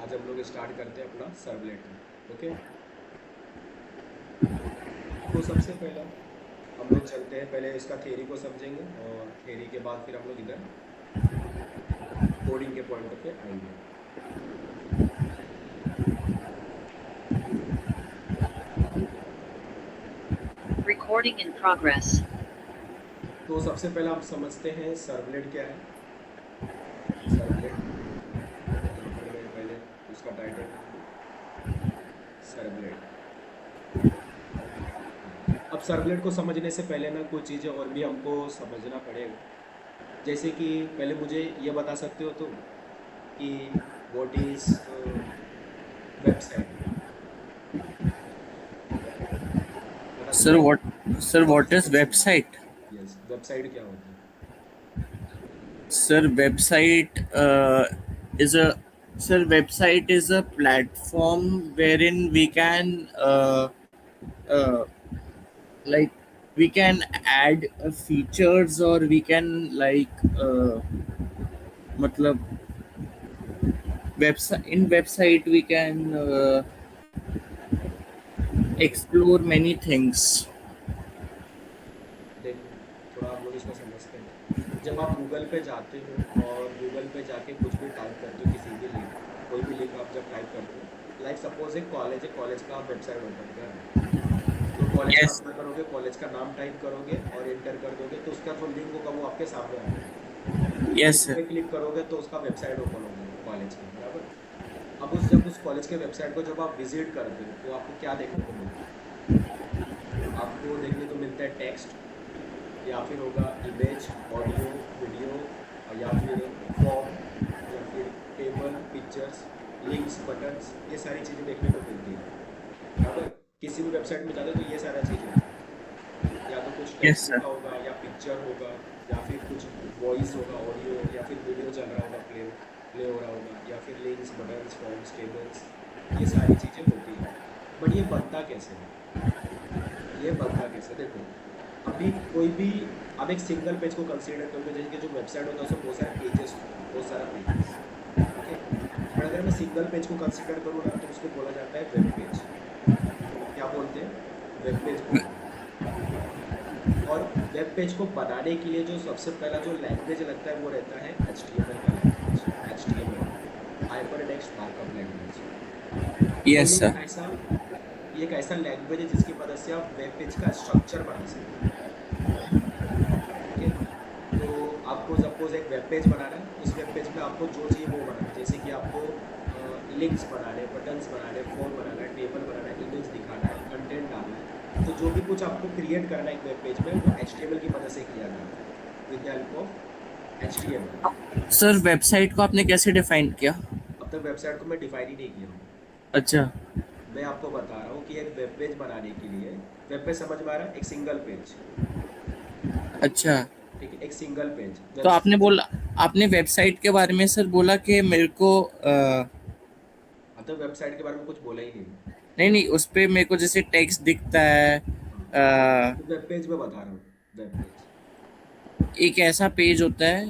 आज हम लोग स्टार्ट करते हैं अपना सर्वलेट। ओके, तो सबसे पहला हम लोग चलते हैं, पहले इसका थ्योरी को समझेंगे और थ्योरी के बाद फिर हम लोग इधर कोडिंग के पॉइंट पे आएंगे। Recording in progress. तो सबसे पहला हम समझते हैं सर्वलेट क्या है। सर्वलेट, यहाँ पर मैं पहले उसका टाइटल लिख दूँ, सर्वलेट। अब सर्वलेट को समझने से पहले ना कुछ चीज़ें और भी हमको समझना पड़ेगा। जैसे कि पहले मुझे ये बता सकते हो तुम कि व्हाट इज़ वेबसाइट, बता Sir, सकते what is website? हो? यस, वेबसाइट क्या होता है? Sir, is a website is a platform wherein we can uh, like we can add features, or we can matlab website we can explore many things. देखो, थोड़ा आप लोग इसको समझते हैं। जब आप गूगल पे जाते हो और गूगल पे जाके कुछ भी टाइप करते हो, किसी भी लिंक, कोई भी लिंक आप जब टाइप करते हो, लाइक सपोज एक कॉलेज है, कॉलेज का आप वेबसाइट ओपन कर रहे हो, तो कॉलेज का आप Yes, क्या करोगे, कॉलेज का नाम टाइप करोगे और एंटर कर दोगे, तो उसका जो लिंक होगा वो आपके सामने आ जाएगा। yes, link sir. पे क्लिक करोगे तो उसका वेबसाइट ओपन हो जाएगा कॉलेज की, बराबर। अब जब उस कॉलेज के वेबसाइट को जब आप विजिट करते हो तो आपको क्या देखने को मिलता है? आपको देखने को मिलता है टेक्स्ट, या फिर होगा इमेज, ऑडियो, वीडियो, या फिर फॉर्म, या फिर टेबल, पिक्चर्स, लिंक्स, बटन्स, ये सारी चीज़ें देखने को मिलती है, बराबर। किसी भी वेबसाइट में जाते हो तो ये सारा चीज़ें होता है, या तो कुछ Yes, टेक्स्ट sir. लिखा होगा, या पिक्चर होगा, या फिर कुछ वॉइस होगा, ऑडियो, या फिर वीडियो चल रहा होगा, प्ले प्ले हो रहा होगा, या फिर लिंक्स, बटन्स, फॉर्म्स, टेबल्स, ये सारी चीज़ें होती हैं। बट ये बनता कैसे है? ये बनता कैसे, देखो, अभी कोई भी, अब एक सिंगल पेज को कंसीडर करोगे, जैसे कि जो वेबसाइट होता है उसमें बहुत सारे पेजेस होते हैं, बहुत सारा पेजेस, ओके। बट अगर मैं सिंगल पेज को कंसीडर करूँ ना तो उसको बोला जाता है वेब पेज। क्या बोलते हैं? वेब पेज बोलते हैं। और वेब पेज को बनाने के लिए जो सबसे पहला जो लैंग्वेज लगता है वो रहता है HTML का language, HTML, hyper text markup language. और Yes, sir. ये एक ऐसा लैंग्वेज है जिसकी मदद से आप वेब पेज का स्ट्रक्चर बना सकते हो, ओके। तो आपको सपोज एक वेब पेज बनाना है, उस वेब पेज पे आपको जो चाहिए वो बनाना है, जैसे कि आपको लिंक्स बनाने, बटन्स बनाने, फॉर्म बनाना है, टेबल बनाना है, इमेज दिखाना है, कंटेंट डालना है, तो जो भी कुछ आपको क्रिएट करना है एक वेब पेज में, वो HTML की मदद से किया जाता है, with the help of HTML। Sir, website को आपने कैसे डिफाइन किया? अब तक वेबसाइट को मैं डिफाइन ही नहीं किया हूँ, अच्छा, मैं आपको बता रहा हूँ कि एक वेब पेज बनाने के लिए, वेब पेज समझ में आ रहा है, एक सिंगल पेज, अच्छा। ठीक है, एक सिंगल पेज तो वेब। आपने वेबसाइट के बारे में सर बोला कि मेरे को अब तक वेबसाइट के बारे में कुछ बोला ही नहीं। नहीं नहीं, उस पे मेरे को जैसे टेक्स्ट दिखता है। हाँ, अ, तो वेब पेज में बता रहा हूँ, वेब पेज, एक ऐसा पेज होता है,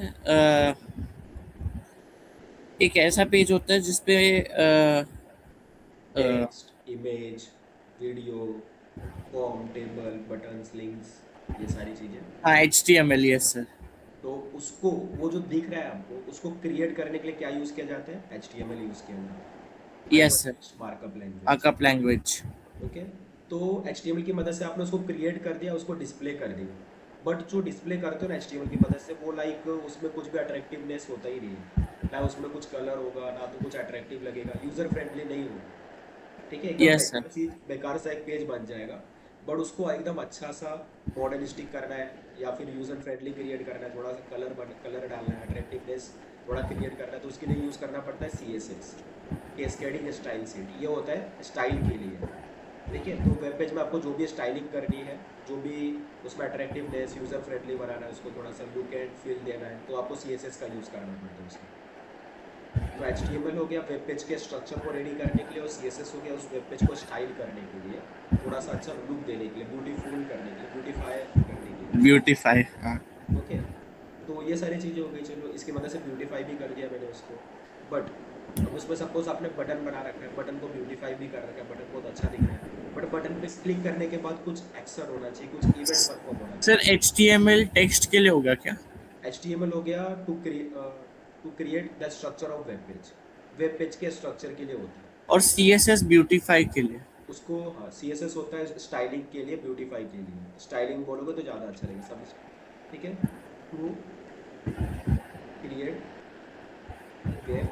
एक ऐसा पेज होता है जिसपे text, image, video, form, table, buttons, links, ये सारी चीज़ें। हाँ, HTML, यस सर। तो उसको, वो जो दिख रहा है आपको, उसको क्रिएट करने के लिए क्या यूज़ किया जाता है? HTML यूज़ किया जाता है, yes sir, hypertext markup language, markup language. Okay. तो HTML की मदद से आपने उसको क्रिएट कर दिया, उसको डिस्प्ले कर दिया, बट जो डिस्प्ले करते हो ना HTML की मदद से, वो लाइक उसमें कुछ भी अट्रैक्टिवनेस होता ही नहीं है, ना उसमें कुछ कलर होगा, ना तो कुछ अट्रैक्टिव लगेगा, यूज़र फ्रेंडली नहीं होगा, ठीक है, एकदम यस सर। बेकार चीज, बेकार सा एक पेज बन जाएगा। बट उसको एकदम अच्छा सा मॉडर्निस्टिक करना है, या फिर यूज़र फ्रेंडली क्रिएट करना है, थोड़ा सा कलर डालना है, अट्रैक्टिवनेस थोड़ा क्रिएट करना है, तो उसके लिए यूज़ करना पड़ता है CSS, कैस्केडिंग स्टाइल सीट। ये होता है स्टाइल के लिए, ठीक है। तो वेब पेज में आपको जो भी स्टाइलिंग करनी है, जो भी उसमें अट्रैक्टिवनेस, यूज़र फ्रेंडली बनाना है, उसको थोड़ा सा लुक एंड फील देना है, तो आपको CSS का यूज़ करना पड़ता है उसमें। तो HTML हो गया वेब पेज के स्ट्रक्चर को रेडी करने के लिए, और CSS हो गया उस वेब पेज को स्टाइल करने के लिए, थोड़ा सा अच्छा लुक देने के लिए, ब्यूटीफुल करने के लिए, ब्यूटीफाई करने के लिए, ब्यूटीफाई, हाँ। ओके। तो ये सारी चीज़ें हो गई, चलो इसकी मदद से ब्यूटीफाई भी कर दिया मैंने उसको। बट अब उसमें सपोज आपने बटन बना रखा है, बटन को ब्यूटीफाई भी कर रखा है, बटन बहुत अच्छा दिख रहा है, बट बटन पे क्लिक करने के बाद कुछ एक्शन होना चाहिए, कुछ इवेंट परफॉर्म होना सर चाहिए। HTML टेक्स्ट के लिए होगा क्या? HTML हो गया to create the structure of web page के स्ट्रक्चर के लिए होता है। और CSS ब्यूटीफाई के लिए? उसको हाँ CSS होता है स्टाइलिंग के लिए, ब्यूटीफाई के लिए। स्टाइलिंग बोलोगे तो ज़्यादा अच्छा लगेगा सब। ठीक है, to create web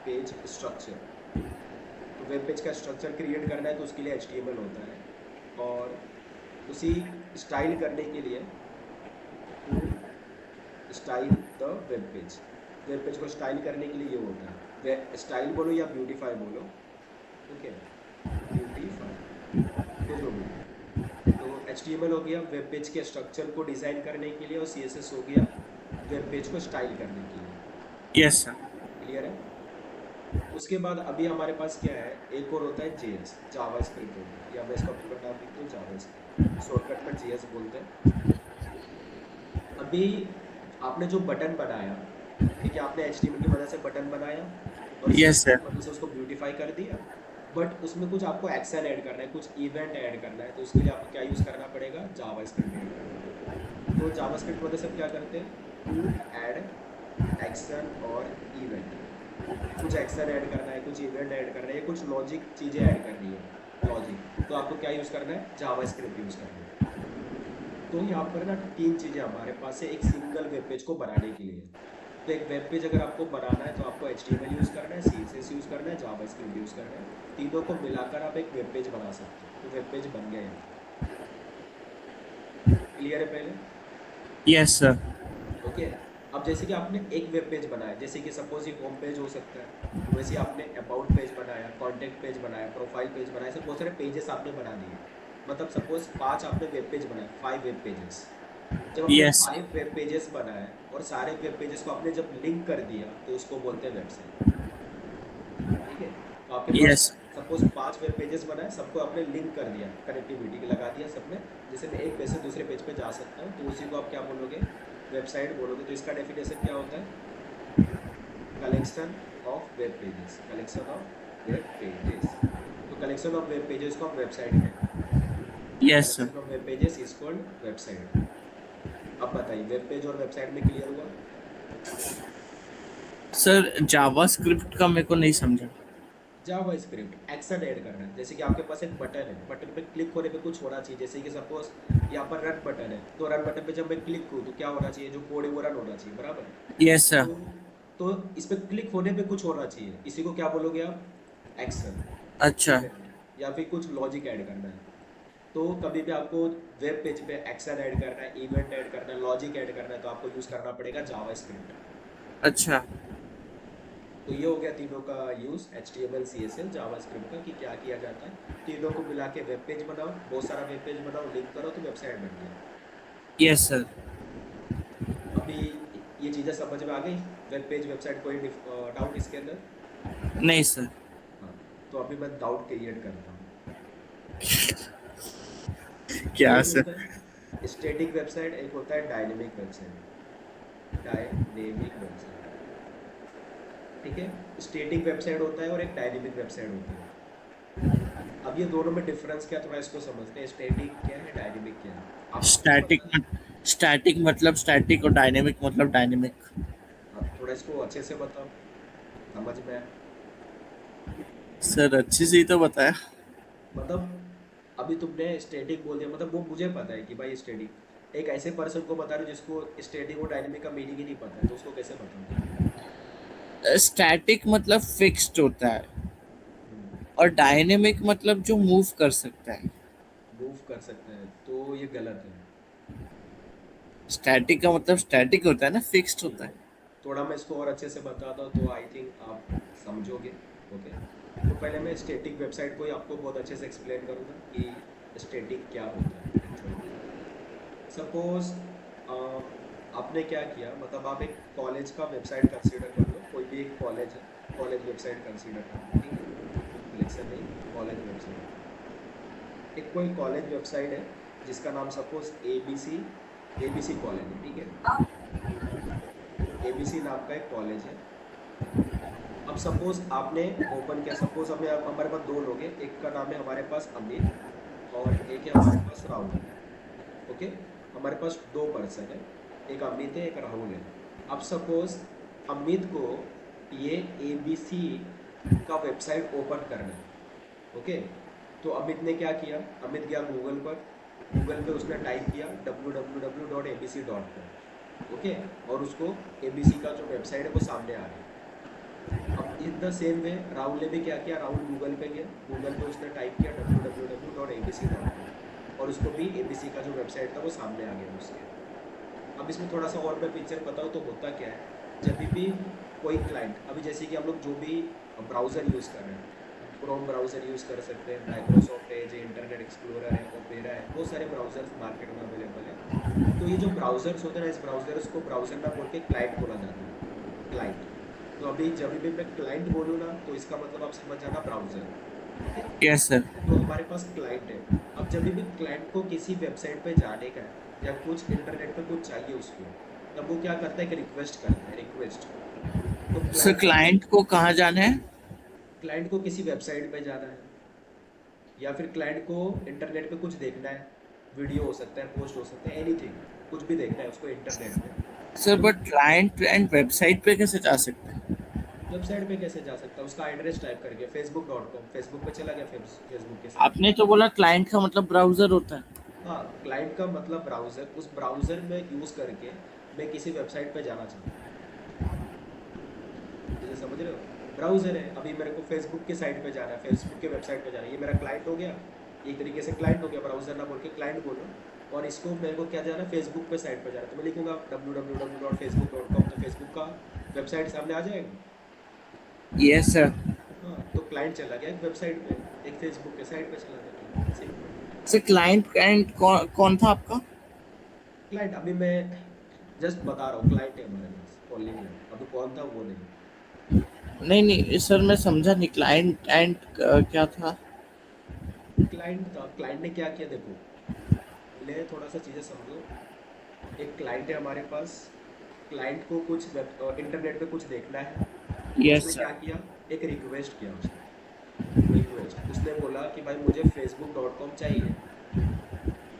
page structure, तो वेब पेज का स्ट्रक्चर क्रिएट करना है तो उसके लिए HTML होता है। और उसी स्टाइल करने के लिए to style the web page को स्टाइल करने के लिए ये होता है, स्टाइल बोलो या ब्यूटीफाई बोलो, ओके, ब्यूटीफाई तो जो भी। तो HTML हो गया वेब पेज के स्ट्रक्चर को डिज़ाइन करने के लिए, और CSS हो गया वेब पेज को स्टाइल करने के लिए। Yes sir. क्लियर है? उसके बाद अभी हमारे पास क्या है, एक और होता है JS, जावा स्क्रिप्ट होता है, या मैं इसको अपना नाम लिखता हूँ जावा स्क्रिप्ट, शॉर्टकट में JS बोलते हैं। अभी आपने जो बटन बनाया, ठीक है, आपने HTML की मदद से बटन बनाया और यस CSS सर। की मदद से उसको ब्यूटीफाई कर दिया, बट उसमें कुछ आपको एक्शन ऐड करना है, कुछ इवेंट ऐड करना है, तो उसके लिए आपको क्या यूज़ करना पड़ेगा, जावा स्क्रिप्ट ऐड करना पड़ेगा। तो जावा स्क्रिप्ट मदद से क्या करते हैं, टू ऐड एक्शन और इवेंट, कुछ एक्शन ऐड करना है, कुछ इवेंट ऐड करना है, कुछ लॉजिक चीज़ें ऐड करनी है, लॉजिक, तो आपको क्या यूज़ करना है, जावा स्क्रिप्ट यूज़ करना है। तो यहाँ पर ना तीन चीज़ें हमारे पास है एक सिंगल वेब पेज को बनाने के लिए। तो एक वेब पेज अगर आपको बनाना है तो आपको HTML यूज़ करना है, CSS यूज़ करना है, जावा स्क्रिप्ट यूज़ करना है, तीनों को मिलाकर आप एक वेब पेज बना सकते हो, तो वेब पेज बन गया है। क्लियर है पहले? Yes sir. ओके। अब जैसे कि आपने एक वेब पेज बनाया, जैसे कि सपोज ये होम पेज हो सकता है, तो वैसे आपने अबाउट पेज बनाया, कॉन्टेक्ट पेज बनाया, प्रोफाइल पेज बनाया, ऐसे बहुत सारे पेजेस आपने बना दिए। मतलब सपोज 5 आपने वेब पेज बनाए, 5 वेब पेजेस। जब आपने यस 5 वेब पेजेस बनाए और सारे वेब पेजेस को आपने जब लिंक कर दिया तो उसको बोलते हैं वेबसाइट। ठीक है, तो आपके पास यस सपोज 5 वेब पेजेस बनाए, सबको आपने लिंक कर दिया, कनेक्टिविटी लगा दिया सबने, जैसे मैं एक पेज से दूसरे पेज पे जा सकता हूँ, तो उसी को आप क्या बोलोगे, वेबसाइट बोलोगे। तो इसका डेफिनेशन क्या होता है, collection of web pages, collection of web pages. तो कलेक्शन ऑफ वेब पेजेस को हम वेबसाइट कहते हैं, yes sir. Collection of web pages is called website. अब बताइए वेब पेज और वेबसाइट में क्लियर हुआ? सर जावा स्क्रिप्ट का मेरे को नहीं समझा। जावा स्क्रिप्ट एक्शन ऐड करना है, जैसे कि आपके पास एक बटन है, बटन पे क्लिक होने पे कुछ होना चाहिए, जैसे कि सपोज यहाँ पर रन बटन है, तो रन बटन पे जब मैं क्लिक करूँ तो क्या होना चाहिए, जो कोड है वो रन होना चाहिए, बराबर। Yes sir. तो इस पे क्लिक होने पे कुछ होना चाहिए, इसी को क्या बोलोगे आप, एक्शन, अच्छा। इवेंट, या फिर कुछ लॉजिक ऐड करना है। तो कभी भी आपको वेब पेज पे एक्शन ऐड करना है, इवेंट ऐड करना है, लॉजिक ऐड करना है, तो आपको यूज़ करना पड़ेगा जावा स्क्रिप्ट। अच्छा। तो ये हो गया तीनों का यूज़, HTML CSS जावा स्क्रिप्ट का, कि क्या किया जाता है, तीनों को मिला के वेब पेज बनाओ, बहुत सारा वेब पेज बनाओ, लिंक करो तो वेबसाइट बन गया। Yes sir. अभी ये चीज़ें समझ में आ गई, वेब पेज वेबसाइट, कोई डाउट इसके अंदर? नहीं सर। हाँ, तो अभी मैं डाउट क्रिएट करता हूँ। क्या एक सर? होता है स्टैटिक वेबसाइट, एक होता है डायनेमिक वेबसाइट, डायनेमिक वेबसाइट। ठीक है, स्टैटिक वेबसाइट होता है और एक डायनेमिक वेबसाइट होती है। अब ये दोनों में डिफरेंस क्या, थोड़ा इसको समझते हैं, स्टैटिक क्या है, डायनेमिक क्या है, आपको कुछ स्टैटिक पता है? स्टैटिक मतलब स्टैटिक और डायनेमिक मतलब डायनेमिक। आप थोड़ा इसको अच्छे से बताओ, समझ में आए? सर अच्छे से ही तो बताया। मतलब अभी तुमने स्टैटिक बोल दिया, मतलब वो मुझे पता है कि भाई स्टैटिक, एक ऐसे पर्सन को बता रहे हो जिसको स्टैटिक और डायनेमिक का मीनिंग ही नहीं पता है, तो उसको कैसे बताओगे? स्टैटिक मतलब फिक्स्ड होता है हम्म, और डायनेमिक मतलब जो मूव कर सकता है। मूव कर सकते हैं, तो ये गलत है। स्टैटिक का मतलब स्टैटिक होता है ना, फिक्स्ड ठीक होता है, है। थोड़ा मैं इसको और अच्छे से बताता हूँ तो आई थिंक आप समझोगे। ओके, तो पहले मैं स्टैटिक वेबसाइट को ही आपको बहुत अच्छे से एक्सप्लेन करूँगा कि स्टैटिक क्या होता है एक्चुअल में। सपोज आपने क्या किया, मतलब आप एक कॉलेज का वेबसाइट कंसीडर कर लो, कोई भी एक कॉलेज है, कॉलेज वेबसाइट कंसीडर कर लो, ठीक है, सिलेक्शन नहीं, कॉलेज वेबसाइट। एक कोई कॉलेज वेबसाइट है जिसका नाम सपोज ABC कॉलेज है, ठीक है, ABC नाम का एक कॉलेज है। अब सपोज आपने ओपन किया, सपोज हमें हमारे पास दो लोग हैं, एक का नाम है हमारे पास अमित और एक है हमारे पास राहुल। ओके, हमारे पास दो पर्सन है, एक अमित है एक राहुल है। अब सपोज अमित को ये ABC का वेबसाइट ओपन करना है। ओके, तो अमित ने क्या किया, अमित गया गूगल पर, गूगल पे उसने टाइप किया www.abc.com। ओके, और उसको ABC का जो वेबसाइट है वो सामने आ गया। अब in the same way Rahul ने भी क्या किया, राहुल गूगल पे गया, गूगल पे उसने टाइप किया www.abc.com और उसको भी ABC का जो वेबसाइट था वो सामने आ गया उसके। अब इसमें थोड़ा सा और मैं पिक्चर बताऊँ तो होता क्या है, जब भी कोई क्लाइंट, अभी जैसे कि हम लोग जो भी ब्राउज़र यूज़ कर रहे हैं, क्रोम ब्राउज़र यूज़ कर सकते हैं, माइक्रोसॉफ्ट है, जो इंटरनेट एक्सप्लोरर है, ओपेरा है, बहुत सारे ब्राउज़र्स मार्केट में अवेलेबल है। तो ये जो ब्राउज़र्स होते हैं ना, इस ब्राउज़र्स को ब्राउज़र ना बोल के क्लाइंट बोला जाता है, क्लाइंट। तो अभी जब भी मैं क्लाइंट बोलूँ ना तो इसका मतलब आप समझ जाना ब्राउज़र। Okay, yes sir. तो हमारे पास क्लाइंट है। अब जब भी क्लाइंट को किसी वेबसाइट पे जाने का है या कुछ इंटरनेट पे कुछ चाहिए उसको, तब वो क्या करता है कि रिक्वेस्ट करता है, रिक्वेस्ट। तो सर क्लाइंट क्लाइंट को कहाँ जाना है? क्लाइंट को किसी वेबसाइट पे जाना है, या फिर क्लाइंट को इंटरनेट पे कुछ देखना है, वीडियो हो सकता है, पोस्ट हो सकता है, एनीथिंग, कुछ भी देखना है उसको इंटरनेट पे। सर तो बट क्लाइंट एंड वेबसाइट पे कैसे जा सकते हैं? वेबसाइट पे कैसे जा सकता है, उसका एड्रेस टाइप करके facebook.com, फेसबुक पे चला गया, फेसबुक के साथ। आपने तो बोला क्लाइंट का मतलब ब्राउजर होता है। हाँ, क्लाइंट का मतलब ब्राउज़र, उस ब्राउज़र में यूज़ करके मैं किसी वेबसाइट पे जाना चाहता हूँ, जैसे समझ रहे हो, ब्राउज़र है। अभी मेरे को फेसबुक के साइट पे जाना है, फेसबुक के वेबसाइट पे जाना है, ये मेरा क्लाइंट हो गया, एक तरीके से क्लाइंट हो गया, ब्राउज़र ना बोल के क्लाइंट बोलो। और इसको मेरे को क्या जाना है, फेसबुक पे साइट पे जाना है, तो मैं लिखूंगा www.facebook.com, तो फेसबुक का वेबसाइट सामने आ जाएगा। Yes sir. हाँ, तो क्लाइंट चला गया एक वेबसाइट पे, एक फेसबुक के साइट पे चला गया, सिंपल। सर क्लाइंट एंड कौन था आपका? क्लाइंट अभी मैं जस्ट बता रहा हूँ, क्लाइंट है हमारे पास, कॉलिंग है, अभी कौन था वो नहीं। नहीं नहीं सर, मैं समझा नहीं क्लाइंट एंड क्या था। क्लाइंट था, क्लाइंट ने क्या किया देखो, पहले थोड़ा सा चीज़ें समझो। एक क्लाइंट है हमारे पास, क्लाइंट को कुछ इंटरनेट पे कुछ देखना है, उसने यस क्या सर। किया, एक रिक्वेस्ट किया उसने, रिक्वेस्ट, उसने बोला कि भाई मुझे facebook.com चाहिए,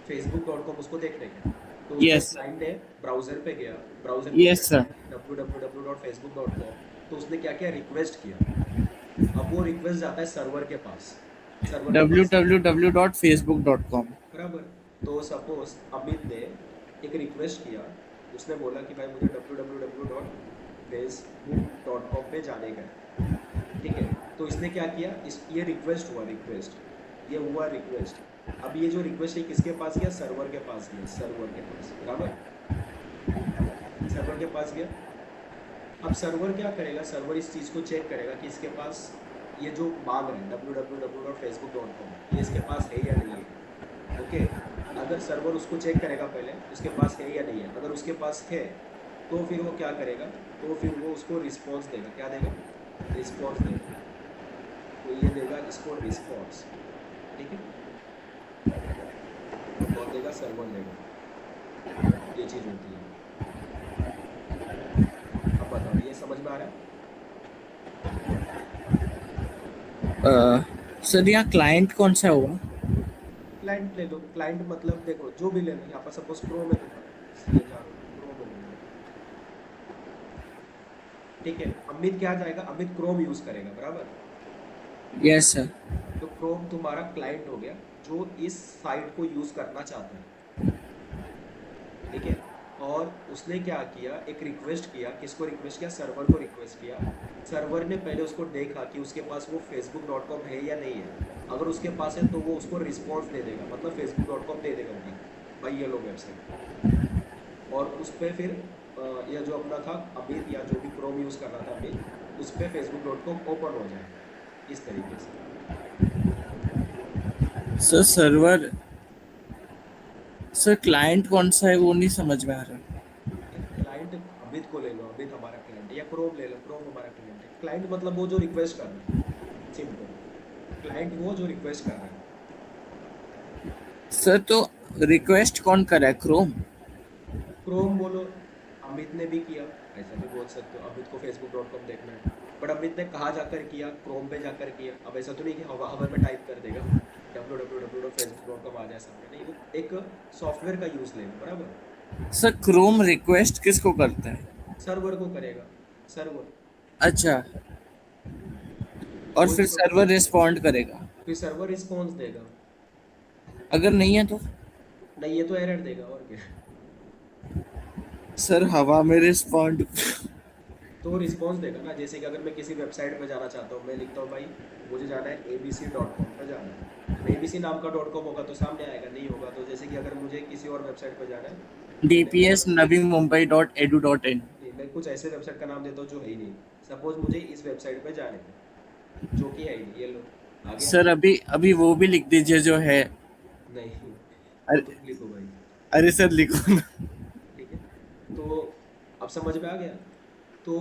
facebook.com उसको देखने का। तो उसने, यस क्लाइंट ने ब्राउज़र पे गया, ब्राउज़र पे उसने यस सर। टाइप किया www.facebook.com, तो उसने क्या किया, रिक्वेस्ट किया। अब वो रिक्वेस्ट जाता है सर्वर के पास, सर्वर के पास, www.facebook.com। बराबर। तो सपोज अमित ने एक रिक्वेस्ट किया, उसने बोला कि भाई मुझे www.facebook.com पे जाने का है, ठीक है। तो इसने क्या किया, इस ये रिक्वेस्ट हुआ, रिक्वेस्ट, ये हुआ रिक्वेस्ट। अब ये जो रिक्वेस्ट है किसके पास गया, सर्वर के पास गया, सर्वर के पास, बराबर, सर्वर के पास गया। अब सर्वर क्या करेगा, सर्वर इस चीज़ को चेक करेगा कि इसके पास ये जो मांग रहे हैं www.facebook.com, ये इसके पास है या नहीं है। ओके, अगर सर्वर उसको चेक करेगा पहले उसके पास है या नहीं है, अगर उसके पास है तो फिर वो क्या करेगा, तो फिर वो उसको रिस्पॉन्स देगा, क्या देगा, रिस्पॉन्स देगा। तो ये देगा इसको रिस्पॉन्स, ठीक है। कौन देगा, सर्वर देगा, ये चीज़ होती है। अब बताओ ये समझ में आ रहा है। सर यहाँ क्लाइंट कौन सा हुआ? क्लाइंट ले लो, क्लाइंट मतलब देखो जो भी ले लो, यहाँ पर सपोज क्रोम है तुम्हारा, इसलिए जा रहा हूँ, क्रोम ले लो, ठीक है। अमित क्या जाएगा, अमित क्रोम यूज़ करेगा, बराबर। Yes sir. तो क्रोम तुम्हारा क्लाइंट हो गया जो इस साइट को यूज़ करना चाहता है, ठीक है। और उसने क्या किया, एक रिक्वेस्ट किया, किसको रिक्वेस्ट किया, सर्वर को रिक्वेस्ट किया। सर्वर ने पहले उसको देखा कि उसके पास वो facebook.com है या नहीं है, अगर उसके पास है तो वो उसको रिस्पॉन्स दे देगा, मतलब facebook.com दे देगा कि भाई ये लो वेबसाइट। और उस पर फिर यह जो अपना था अमित, या जो भी क्रोम यूज़ कर रहा था अमित, उस पर facebook.com ओपन हो जाएगा, इस तरीके से। सर सर्वर, सर क्लाइंट कौन सा है वो नहीं समझ में आ रहा। क्लाइंट अमित को ले लो, अमित हमारा क्लाइंट है, या क्रोम ले लो, क्रोम हमारा क्लाइंट है। क्लाइंट मतलब वो जो रिक्वेस्ट कर रहा है, सिंपल, क्लाइंट वो जो रिक्वेस्ट कर रहा है। सर तो रिक्वेस्ट कौन कर रहा है, क्रोम? क्रोम बोलो, अमित ने भी किया, ऐसा भी बोल सकते हो, अमित को facebook.com देखना है, बट अमित ने कहाँ जाकर किया, क्रोम पे जाकर किया। अब ऐसा तो नहीं कि हवा हवा में टाइप कर देगा www.facebook.com आ जाए सामने, नहीं, वो एक सॉफ्टवेयर का यूज़ लेगा, बराबर। सर क्रोम रिक्वेस्ट किसको करता है? सर्वर को करेगा, सर्वर। अच्छा, और कोई फिर भी सर्वर रिस्पॉन्ड करेगा? फिर सर्वर रिस्पॉन्स देगा। अगर नहीं है तो? नहीं, ये तो एरर देगा और क्या। सर हवा में रिस्पॉन्ड? तो वो रिस्पॉन्स देगा ना, जैसे कि अगर मैं किसी वेबसाइट पे जाना चाहता हूँ, मैं लिखता हूँ भाई मुझे जाना है abc.com पे जाना है, अब abc नाम का .com होगा तो सामने आएगा, नहीं होगा तो जैसे कि अगर मुझे किसी और वेबसाइट पे जाना है तो मैं dps navimumbai.edu.in। नहीं, मैं कुछ ऐसे वेबसाइट का नाम देता हूँ जो है ही नहीं। सपोज मुझे इस वेबसाइट पे जाने हैं, जो कि है ही नहीं, ये लो, आ गया। सर अभी अभी वो भी लिख दीजिए जो है। नहीं, वो अरे, तुम लिखो भाई। अरे सर लिखो ना। ठीक है, तो अब समझ में आ गया। तो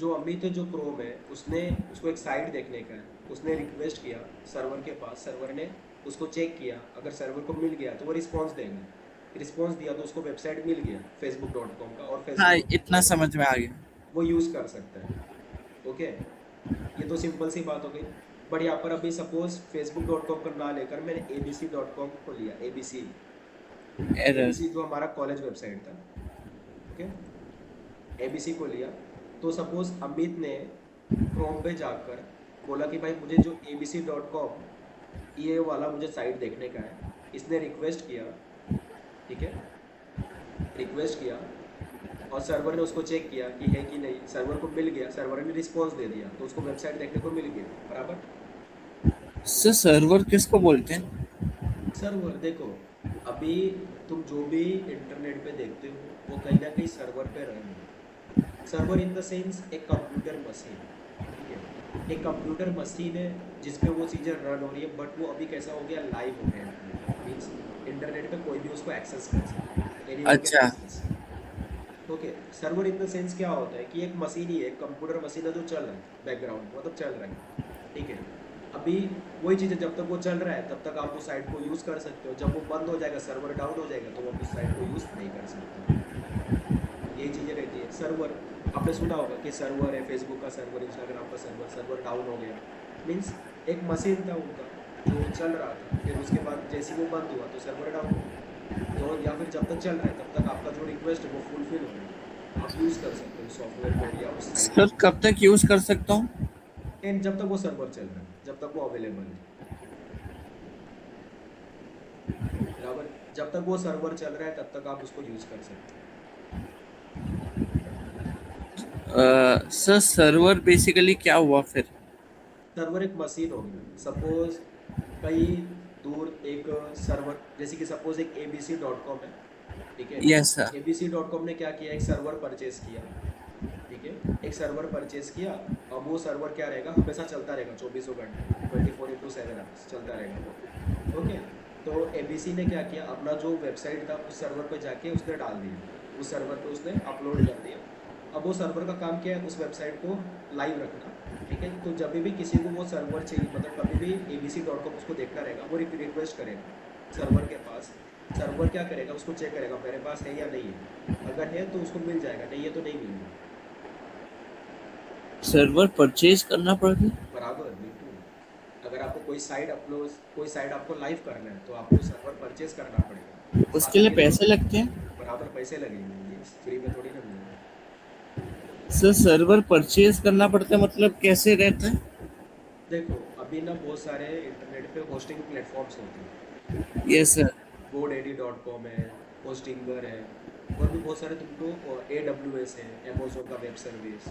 जो अमित है, जो क्रोम है, उसने उसको एक साइट देखने का है, उसने रिक्वेस्ट किया सर्वर के पास, सर्वर ने उसको चेक किया, अगर सर्वर को मिल गया तो वो रिस्पॉन्स देंगे, रिस्पॉन्स दिया तो उसको वेबसाइट मिल गया facebook.com का, और हाँ, फेसबुक इतना समझ में आ गया। वो यूज़ कर सकता है। ओके, ये तो सिंपल सी बात हो गई। बट यहाँ पर अभी सपोज facebook.com का ना लेकर मैंने abc.com को लिया, abc, एरर। abc जो हमारा कॉलेज वेबसाइट था। ओके, abc को लिया, तो सपोज अमित ने क्रोम पे जाकर बोला कि भाई मुझे जो abc.com ये वाला मुझे साइट देखने का है, इसने रिक्वेस्ट किया, ठीक है, रिक्वेस्ट किया, और सर्वर ने उसको चेक किया कि है कि नहीं, सर्वर को मिल गया, सर्वर ने रिस्पॉन्स दे दिया तो उसको वेबसाइट देखने को मिल गया, बराबर। सर सर्वर किसको बोलते हैं? सर्वर देखो, अभी तुम जो भी इंटरनेट पे देखते हो वो कहीं ना कहीं सर्वर पे रन है। सर्वर इन द सेंस एक कंप्यूटर मशीन, ठीक है, एक कंप्यूटर मशीन है जिसपे वो चीज़ें रन हो रही है, बट वो अभी कैसा हो गया, लाइव हो गया इंटरनेट, मीन्स इंटरनेट पे कोई भी उसको एक्सेस कर सकता है, एनीवन कैन अच्छा। Access. Okay, server in the sense क्या होता है कि एक मशीन ही है, एक कंप्यूटर मशीन है जो चल रहा है बैकग्राउंड में, मतलब चल रहा है, ठीक है। अभी वही चीज़ है, जब तक वो चल रहा है तब तक आप उस साइट को यूज़ कर सकते हो, जब वो बंद हो जाएगा, सर्वर डाउन हो जाएगा, तो आप उस साइट को यूज़ नहीं कर सकते। यही चीज़ें रहती है। सर्वर, आपने सुना होगा कि सर्वर है, फेसबुक का सर्वर, इंस्टाग्राम का सर्वर, सर्वर डाउन हो गया, मीन्स एक मशीन था उनका जो चल रहा था, फिर उसके बाद जैसे ही वो बंद हुआ तो सर्वर डाउन हो गया। तो या फिर जब तक चल रहा है तब तक आपका जो रिक्वेस्ट है वो फुलफिल हो रहा है, आप यूज़ कर सकते हो सॉफ्टवेयर को या उस साइट सर कब तक यूज कर सकता हूँ? को, एंड जब तक वो सर्वर चल रहा है, जब तक वो अवेलेबल है, बराबर। जब तक वो सर्वर चल रहा है तब तक आप उसको यूज़ कर सकते हो। सर सर्वर बेसिकली क्या हुआ फिर? सर्वर एक मशीन होगी, सपोज कहीं दूर एक सर्वर, जैसे कि सपोज एक abc.com है, ठीक है। Yes sir. abc.com ने क्या किया, एक सर्वर परचेज किया, ठीक है, एक सर्वर परचेज किया। अब वो सर्वर क्या रहेगा, हमेशा चलता रहेगा, 24 घंटे, 24x7 चलता रहेगा वो। ओके, तो abc ने क्या किया, अपना जो वेबसाइट था उस सर्वर पे जाके उसने डाल दिया, उस सर्वर पे उसने अपलोड कर दिया। अब वो सर्वर का काम क्या है, उस वेबसाइट को लाइव रखना, ठीक है। तो जब भी किसी को वो सर्वर चाहिए, मतलब कभी भी abc.com उसको देखना रहेगा, वो रिक्वेस्ट करेगा सर्वर के पास, सर्वर क्या करेगा, उसको चेक करेगा मेरे पास है या नहीं है, अगर है तो उसको मिल जाएगा, नहीं है तो नहीं मिलेगा, सर्वर परचेज करना पड़ेगा? बराबर, बिल्कुल। अगर आपको कोई साइट आपको लाइव करना है तो आपको सर्वर परचेज करना पड़ेगा, उसके साथ लिए में ये पैसे तो लगते हैं? बराबर पैसे लगेंगे, ये फ्री में थोड़ी ना मिलेगा। सर सर्वर परचेज करना पड़ता है मतलब कैसे रहता है? देखो, अभी ना बहुत सारे इंटरनेट पे होस्टिंग प्लेटफॉर्म्स होते हैं, यस सर। godaddy.com है, होस्टिंगर है, और भी बहुत सारे, तुमको AWS है, अमेजोन का वेब सर्विस,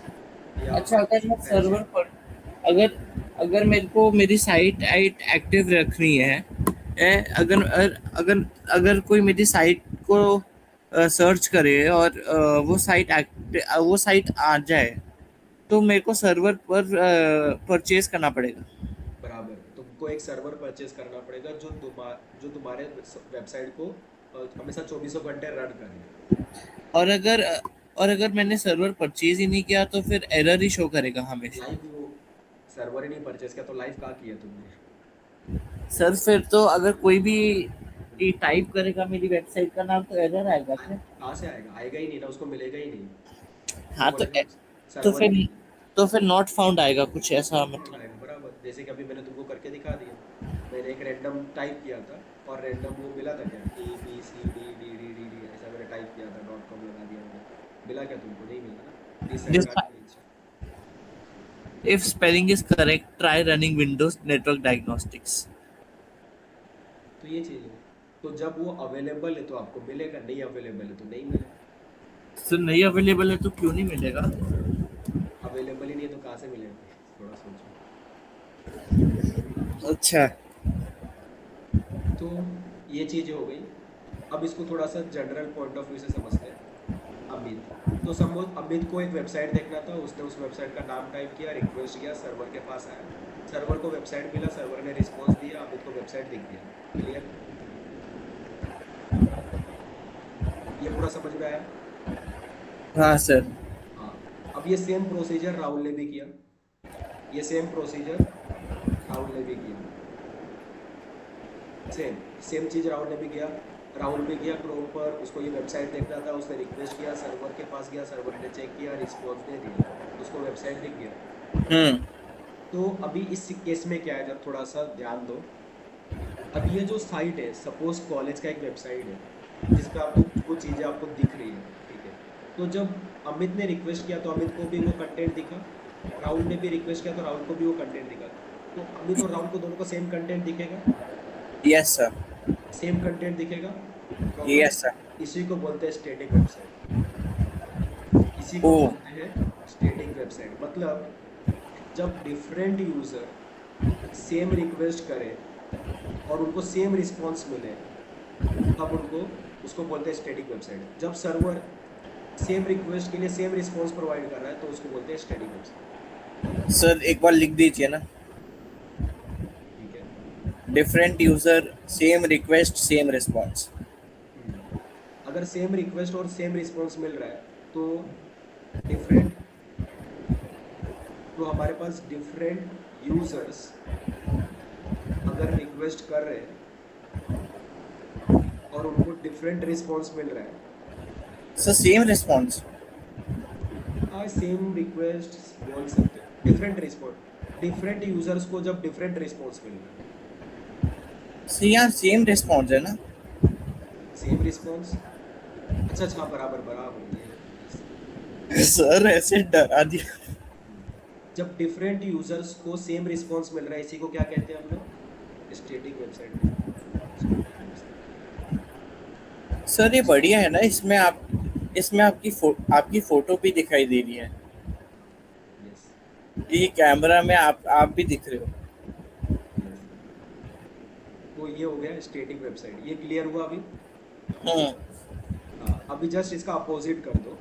या अच्छा, अगर मैं Azure। सर्वर पर अगर अगर मेरे को मेरी साइट आइट एक्टिव रखनी है, अगर अगर अगर कोई मेरी साइट को सर्च करे और वो साइट आ जाए, तो मेरे को सर्वर पर परचेज करना पड़ेगा? बराबर, तुमको एक सर्वर परचेज करना पड़ेगा जो तुम्हारे वेबसाइट को हमेशा 24 घंटे रन करे। और अगर और अगर मैंने सर्वर परचेज ही नहीं किया तो फिर एरर ही शो करेगा हमेशा? लाइव वो सर्वर ही नहीं परचेज किया तो लाइव कहाँ किया तुमने। सर फिर तो अगर कोई भी टाइप करेगा मेरी वेबसाइट का नाम तो एरर आएगा क्या? कहाँ से आएगा, आएगा ही नहीं ना, उसको मिलेगा ही नहीं। वो हाँ तो बोलेगा तो सर्वर ही फिर नहीं है। तो फिर नॉट फाउंड आएगा कुछ ऐसा फाउंड मतलब। आएगा बराबर, जैसे कि अभी मैंने तुमको करके दिखा दिया। मैंने एक रैंडम टाइप किया था और रैंडम वो मिला था क्या, ABCDDDD ऐसा मैंने टाइप किया था, .com लगा दिया मैंने, मिला क्या तुमको? नहीं मिला ना। This disadvantage. If spelling is correct try running Windows network diagnostics. तो ये चीज़ है। तो जब वो अवेलेबल है तो आपको मिलेगा, नहीं अवेलेबल है तो नहीं मिलेगा। सर नहीं अवेलेबल है तो क्यों नहीं मिलेगा? अवेलेबल ही नहीं है तो कहाँ से मिलेगा, थोड़ा सोचो। अच्छा। तो ये चीज़ें हो गई। अब इसको थोड़ा सा जनरल पॉइंट ऑफ व्यू से समझते हैं। अमित, तो सपोज अमित को एक वेबसाइट देखना था, उसने उस वेबसाइट का नाम टाइप किया, रिक्वेस्ट किया, सर्वर के पास आया, सर्वर को वेबसाइट मिला, सर्वर ने रिस्पॉन्स दिया, अमित को वेबसाइट दिख गया। क्लियर? ये पूरा समझ में आया? हाँ सर। हाँ। अब ये सेम प्रोसीजर राहुल ने भी किया, ये सेम प्रोसीजर राहुल ने भी किया, सेम सेम चीज़ राहुल ने भी किया। राहुल भी गया क्रोम पर, उसको ये वेबसाइट देखना था, उसने रिक्वेस्ट किया, सर्वर के पास गया, सर्वर ने चेक किया, रिस्पॉन्स नहीं दिया, उसको वेबसाइट दिख गया। हम्म। तो अभी इस केस में क्या है, जब थोड़ा सा ध्यान दो। अब ये जो साइट है, सपोज कॉलेज का एक वेबसाइट है जिस पे आपको कुछ चीज़ें आपको दिख रही है, ठीक है। तो जब अमित ने रिक्वेस्ट किया तो अमित को भी वो कंटेंट दिखा, राहुल ने भी रिक्वेस्ट किया तो राहुल को भी वो कंटेंट दिखा। तो अमित और राहुल को दोनों को सेम कंटेंट दिखेगा, यस सर। सेम कंटेंट दिखेगा प्रॉपर। Yes sir. इसी को बोलते हैं स्टैटिक वेबसाइट, इसी को ओ। बोलते हैं स्टैटिक वेबसाइट। मतलब जब डिफरेंट यूज़र सेम रिक्वेस्ट करें और उनको सेम रिस्पॉन्स मिले, तब उनको उसको बोलते हैं स्टैटिक वेबसाइट। जब सर्वर सेम रिक्वेस्ट के लिए सेम रिस्पॉन्स प्रोवाइड कर रहा है तो उसको बोलते हैं स्टैटिक वेबसाइट। सर एक बार लिख दीजिए ना। ठीक है। Different user same request same response. अगर सेम रिक्वेस्ट और सेम रिस्पॉन्स मिल रहा है तो डिफरेंट, तो हमारे पास डिफरेंट यूजर्स अगर रिक्वेस्ट कर रहे हैं और उनको डिफरेंट रिस्पॉन्स मिल रहा है, सर सेम रिस्पॉन्स। हाँ सेम रिक्वेस्ट बोल सकते हैं, डिफरेंट रिस्पॉन्स, डिफरेंट यूजर्स को जब डिफरेंट रिस्पॉन्स मिल रहा है। सर यहाँ सेम रिस्पॉन्स है ना? सेम रिस्पॉन्स, अच्छा अच्छा, बराबर बराबर ये। सर ऐसे डरा दिया। जब डिफरेंट यूजर्स को सेम रिस्पॉन्स मिल रहा है, इसी को क्या कहते हैं हम लोग? स्टैटिक वेबसाइट कहते हैं। सर ये बढ़िया है ना, इसमें इसमें आपकी फोटो भी दिखाई दे रही है। यस ये कैमरा में आप भी दिख रहे हो। यस। तो ये हो गया स्टैटिक वेबसाइट, ये क्लियर हुआ अभी? हम्म। हाँ, अभी जस्ट इसका अपोजिट कर दो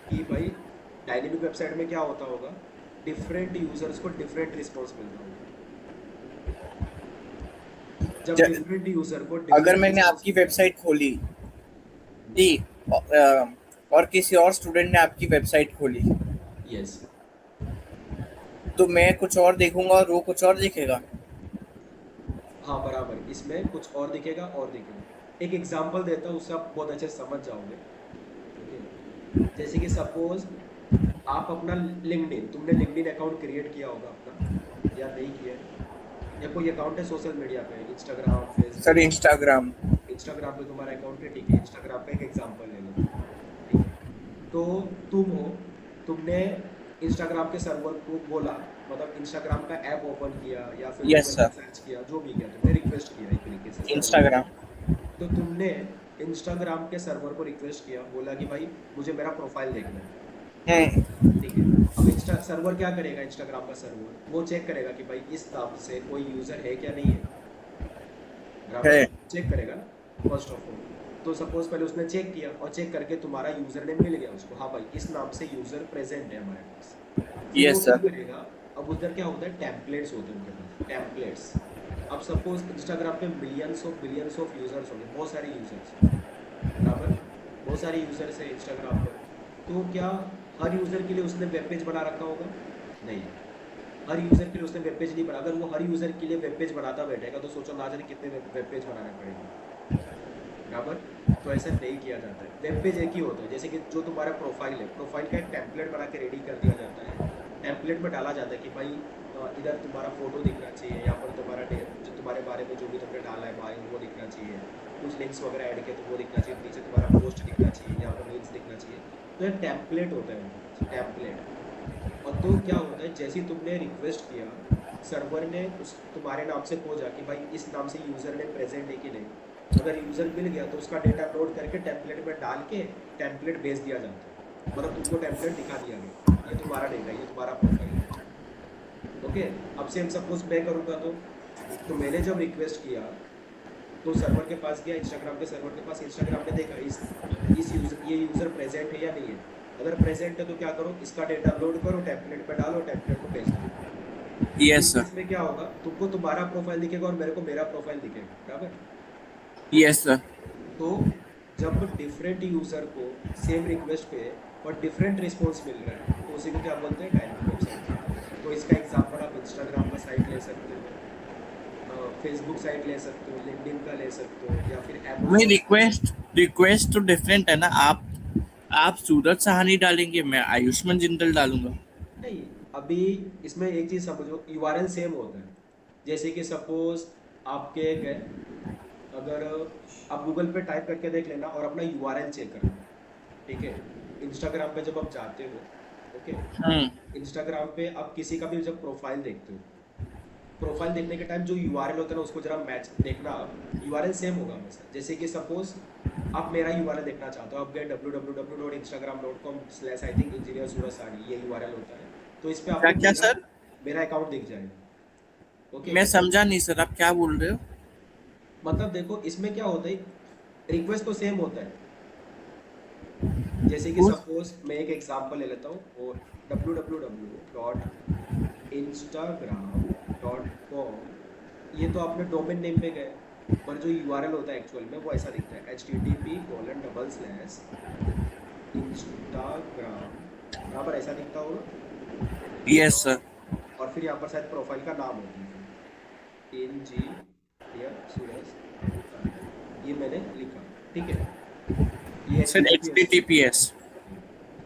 कि भाई डायनेमिक वेबसाइट में क्या होता होगा, डिफरेंट यूजर्स को डिफरेंट रिस्पॉन्स मिलता होगा। जब डिफरेंट यूजर को अगर मैंने आपकी वेबसाइट खोली जी और किसी और स्टूडेंट ने आपकी वेबसाइट खोली, यस, तो मैं कुछ और देखूंगा और वो कुछ और दिखेगा। हाँ बराबर, इसमें कुछ और दिखेगा और दिखेगा। एक एग्जांपल देता हूँ, उससे आप बहुत अच्छे से समझ जाओगे। ओके, जैसे कि सपोज आप अपना लिंक्डइन, तुमने लिंक्डइन अकाउंट क्रिएट किया होगा अपना या नहीं किया, या कोई अकाउंट है सोशल मीडिया पे, Instagram, Facebook. Sir Instagram. Instagram पे तुम्हारा अकाउंट है, ठीक है, इंस्टाग्राम पे एक एग्जांपल ले लो, ठीक है। तो तुम हो, तुमने इंस्टाग्राम के सर्वर को बोला, मतलब इंस्टाग्राम का ऐप ओपन किया या फिर यस गूगल सर। पे सर्च किया, जो भी किया, तुमने रिक्वेस्ट किया एक तरीके से सर्वर इंस्टाग्राम। को। तो तुमने इंस्टाग्राम के सर्वर को रिक्वेस्ट किया, बोला कि भाई मुझे मेरा प्रोफाइल देखना है, ठीक है। अब इंस्टा सर्वर क्या करेगा, इंस्टाग्राम का सर्वर वो चेक करेगा कि भाई इस नाम से कोई यूज़र है क्या, नहीं है, बराबर, है। चेक करेगा फर्स्ट ऑफ ऑल। तो सपोज पहले उसने चेक किया और चेक करके तुम्हारा यूज़र नेम मिल गया उसको, हाँ भाई इस नाम से यूज़र प्रेजेंट है हमारे पास। फिर यस वो क्या सर। करेगा, अब उधर क्या होता है, टेम्पलेट्स होते हैं उनके पास, टेम्पलेट्स। अब सपोज इंस्टाग्राम पे बिलियंस ऑफ यूज़र्स होंगे, बहुत सारे यूज़र्स, बराबर, बहुत सारे यूज़र्स है इंस्टाग्राम पर। तो क्या हर यूज़र के लिए उसने वेब पेज बना रखा होगा? नहीं, हर यूज़र के लिए उसने वेब पेज नहीं बना। अगर वो हर यूज़र के लिए वेब पेज बनाता बैठेगा तो सोचो ना जाने कितने वेब पेज बनाने पड़ेंगे, बराबर। तो ऐसा नहीं किया जाता है, वेब पेज एक ही होता है। जैसे कि जो तुम्हारा प्रोफाइल है, प्रोफाइल का एक टेम्पलेट बना के रेडी कर दिया जाता है, टेम्पलेट में डाला जाता है कि भाई इधर तुम्हारा फोटो दिखना चाहिए, यहाँ पर तुम्हारा जो तुम्हारे बारे में जो भी तुमने डाला है बायो वो दिखना चाहिए, कुछ लिंक्स वगैरह ऐड किए तो वो दिखना चाहिए, नीचे तुम्हारा पोस्ट दिखना चाहिए, यहाँ पर रील्स दिखना चाहिए। तो ये टेम्पलेट होता है, टेम्पलेट। और तो क्या होता है, जैसे ही तुमने रिक्वेस्ट किया, सर्वर ने उस तुम्हारे नाम से खोजा कि भाई इस नाम से यूज़र ने प्रेजेंट है कि नहीं। अगर यूज़र मिल गया तो उसका डेटा लोड करके टेम्पलेट में डाल के टेम्पलेट भेज दिया जाता है, मतलब तुमको टेम्पलेट दिखा दिया गया, ये तुम्हारा डेटा, ये तुम्हारा प्रोफाइल है। ओके, अब सेम सपोज मैं करूँगा तो मैंने जब रिक्वेस्ट किया तो सर्वर के पास गया, इंस्टाग्राम के सर्वर के पास, इंस्टाग्राम ने देखा इस यूज़र, ये यूज़र प्रेजेंट है या नहीं है। अगर प्रेजेंट है तो क्या करो, इसका डेटा लोड करो, टेम्पलेट पे डालो, टेम्पलेट को भेज दो। Yes sir. इसमें क्या होगा, तुमको तुम्हारा प्रोफाइल दिखेगा और मेरे को मेरा प्रोफाइल दिखेगा, बराबर। Yes sir. तो जब डिफरेंट यूज़र को सेम रिक्वेस्ट पे और डिफरेंट रिस्पॉन्स मिल रहा है तो उसी को क्या बोलते हैं, डायनामिक वेबसाइट। तो इसका एग्जांपल आप इंस्टाग्राम का साइट ले सकते हो, फेसबुक साइट ले सकते हो, लिंक्डइन का ले सकते हो, या फिर मैं रिक्वेस्ट तो डिफरेंट है ना। आप सूरज सहानी डालेंगे, मैं आयुष्मान जिंदल डालूंगा। नहीं, अभी इसमें एक चीज़ समझो, यूआरएल सेम होता है। जैसे कि सपोज आपके गए, अगर आप गूगल पे टाइप करके देख लेना और अपना यूआरएल चेक करना, ठीक है। इंस्टाग्राम पे जब आप जाते हो, ओके, इंस्टाग्राम पे आप किसी का भी जब प्रोफाइल देखते हो, प्रोफाइल देखने के टाइम जो यूआरएल होता है ना उसको जरा मैच देखना, यूआरएल सेम होगा हमेशा। जैसे कि सपोज आप मेरा यूआरएल देखना चाहते हो, आप गए www.instagram.com/I think engineer सूरज साहनी, ये यूआरएल होता है। तो इस पे आपको क्या सर? मेरा अकाउंट दिख जाएगा। ओके, मैं समझा नहीं सर, आप क्या बोल रहे हो? मतलब देखो इसमें क्या होता है, रिक्वेस्ट तो सेम होता है। जैसे कि सपोज मैं एक एग्जांपल ले लेता हूँ, और www.instagram.com, ये तो आपने डोमेन नेम पे गए, पर जो यूआरएल होता है एक्चुअल में वो ऐसा दिखता है, http://instagram, बराबर ऐसा दिखता होगा। Yes sir. और फिर यहाँ पर शायद प्रोफाइल का नाम होता है, इंजीनियर सूरज, ये मैंने लिखा, ठीक है। ये सर https।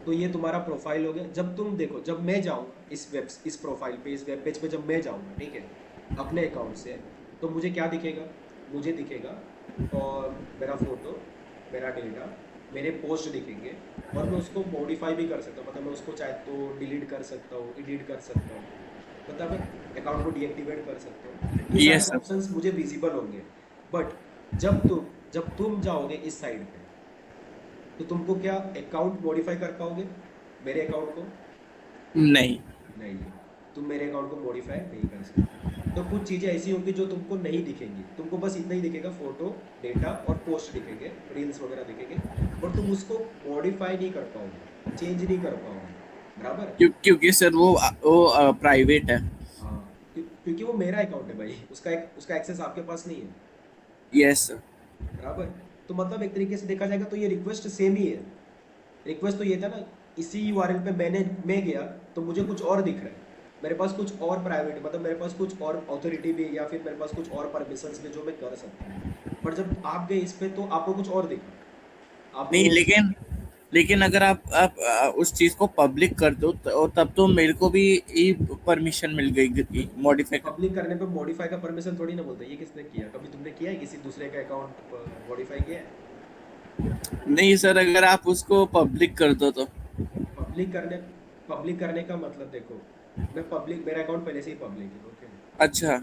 तो ये तुम्हारा प्रोफाइल हो गया। जब तुम देखो, जब मैं जाऊँगा इस प्रोफाइल पे, इस वेब पेज पे जब मैं जाऊँगा, ठीक है, अपने अकाउंट से, तो मुझे क्या दिखेगा, मुझे दिखेगा और मेरा फोटो, मेरा डेटा, मेरे पोस्ट दिखेंगे, और मैं उसको मॉडिफाई भी कर सकता हूँ, मतलब मैं उसको चाहे तो डिलीट कर सकता हूँ, एडिट कर सकता हूँ, मतलब अकाउंट को डीएक्टिवेट कर सकता हूँ। ये Yes, सारे sir. ऑप्शंस मुझे विजिबल होंगे। बट जब तुम जाओगे इस साइड पे, तो तुमको क्या अकाउंट मॉडिफाई कर पाओगे मेरे अकाउंट को? नहीं। नहीं, तुम मेरे अकाउंट को मॉडिफाई नहीं कर सकते। तो कुछ चीज़ें ऐसी होंगी जो तुमको नहीं दिखेंगी, तुमको बस इतना ही दिखेगा, फोटो, डेटा और पोस्ट दिखेंगे, रील्स वगैरह दिखेंगे, और तुम उसको मॉडिफाई नहीं कर पाओगे, चेंज नहीं कर पाओगे, बराबर। क्योंकि सर वो प्राइवेट है। हाँ, क्योंकि वो मेरा अकाउंट है भाई, उसका एक्सेस आपके पास नहीं है, यस सर। बराबर। तो मतलब एक तरीके से देखा जाएगा तो ये रिक्वेस्ट सेम ही है। रिक्वेस्ट तो ये था ना, इसी यूआरएल पे मैं गया तो मुझे कुछ और दिख रहा है, मेरे पास कुछ और प्राइवेट, मतलब मेरे पास कुछ और अथॉरिटी भी, या फिर मेरे पास कुछ और परमिशंस भी जो मैं कर सकता हूँ। पर जब आप गए इस पे तो आपको कुछ और दिखा, आपको नहीं, लेकिन अगर आप उस चीज को पब्लिक कर दो तो तब तो मेरे को भी परमिशन मिल गई मॉडिफाई कर। पब्लिक करने पे मॉडिफाई का परमिशन थोड़ी ना बोलते, ये किसने किया? कभी तुमने किया है किसी दूसरे का अकाउंट मॉडिफाई किया है? नहीं सर, अगर आप उसको पब्लिक कर दो तो। पब्लिक करने का मतलब देखो, मेरा अकाउंट पहले से ही पब्लिक है, ओके। अच्छा।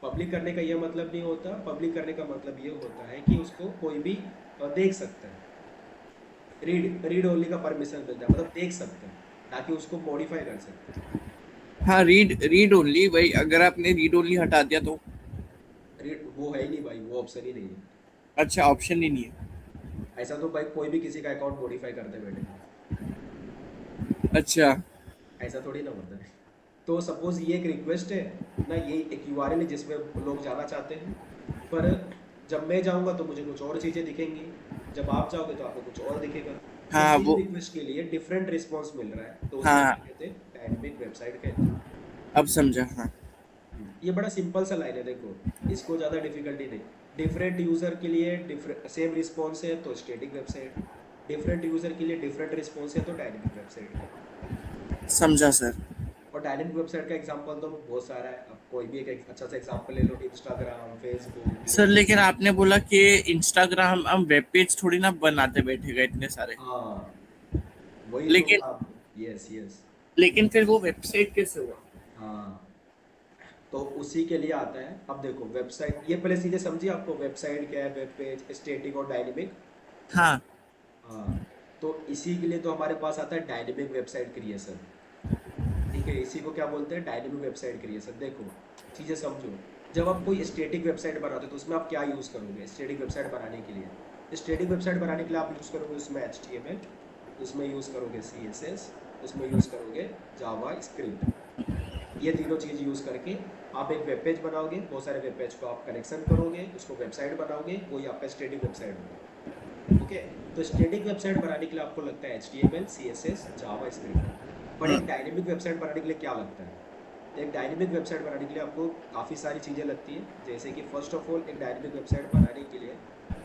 पब्लिक करने का ये मतलब नहीं होता, पब्लिक करने का मतलब ये होता है कि उसको कोई भी देख सकता है, रीड ओनली का परमिशन मिलता है, मतलब देख सकते हैं, ताकि उसको मॉडिफाई कर सकते हैं। हाँ, रीड ओनली भाई, अगर आपने रीड ओनली हटा दिया तो। वो है ही नहीं भाई, वो ऑप्शन ही नहीं है। अच्छा, ऑप्शन ही नहीं है। ऐसा तो भाई कोई भी किसी का अकाउंट मॉडिफाई करते बैठे, अच्छा। ऐसा थोड़ी ना होता है। तो सपोज ये एक रिक्वेस्ट है ना, ये एक यूआरएल है जिसमें लोग जाना चाहते हैं, पर जब मैं जाऊंगा तो मुझे कुछ और चीज़ें दिखेंगी, जब आप जाओगे तो आपको कुछ और दिखेगा। हाँ, तो वो रिक्वेस्ट के लिए डिफरेंट रिस्पॉन्स मिल रहा है, तो हाँ, उसको कहते हैं डायनामिक वेबसाइट कहते हैं। अब समझा। हाँ। ये बड़ा सिंपल सा लाइन है, देखो इसको ज़्यादा डिफिकल्टी नहीं। डिफरेंट यूज़र के लिए सेम रिस्पॉन्स है तो स्टैटिक वेबसाइट, डिफरेंट यूज़र के लिए डिफरेंट रिस्पॉन्स है तो डायनामिक वेबसाइट है। समझा सर। और डायनेमिक वेबसाइट का एग्जांपल तो बहुत सारा है, आप कोई भी एक अच्छा सा एग्जांपल ले लो, इंस्टाग्राम, फेसबुक, सर लिंक्डइन। लेकिन आपने बोला कि इंस्टाग्राम हम वेब पेज थोड़ी ना बनाते बैठेगा इतने सारे। हाँ, वही तो लेकिन बोला आपको। Yes yes. लेकिन फिर वो वेबसाइट कैसे हुआ? हाँ, तो उसी के लिए आता है। अब देखो वेबसाइट, ये पहले सीधे समझिए, आपको वेबसाइट क्या है, वेब पेज, स्टैटिक और डायनेमिक। हाँ। हाँ, तो इसी के लिए तो हमारे पास आता है डायनेमिक वेबसाइट क्रिएशन। ठीक है, इसी को क्या बोलते हैं, डायनेमिक वेबसाइट क्रिएशन। देखो चीज़ें समझो, जब आप कोई स्टैटिक वेबसाइट बनाते हो तो उसमें आप क्या यूज़ करोगे स्टैटिक वेबसाइट बनाने के लिए? स्टैटिक वेबसाइट बनाने के लिए आप यूज़ करोगे उसमें HTML, उसमें यूज़ करोगे CSS, उसमें यूज़ करोगे जावा स्क्रिप्ट। ये तीनों चीज़ यूज़ करके आप एक वेब पेज बनाओगे, बहुत सारे वेब पेज को आप कनेक्शन करोगे, उसको वेबसाइट बनाओगे, वही आपका स्टैटिक वेबसाइट होगा। ओके, तो स्टैटिक वेबसाइट बनाने के लिए आपको लगता है HTML, CSS, Java script. But एक हम्म। डायनेमिक वेबसाइट बनाने के लिए क्या लगता है? एक डायनेमिक वेबसाइट बनाने के लिए आपको काफ़ी सारी चीज़ें लगती हैं, जैसे कि फर्स्ट ऑफ ऑल एक डायनेमिक वेबसाइट बनाने के लिए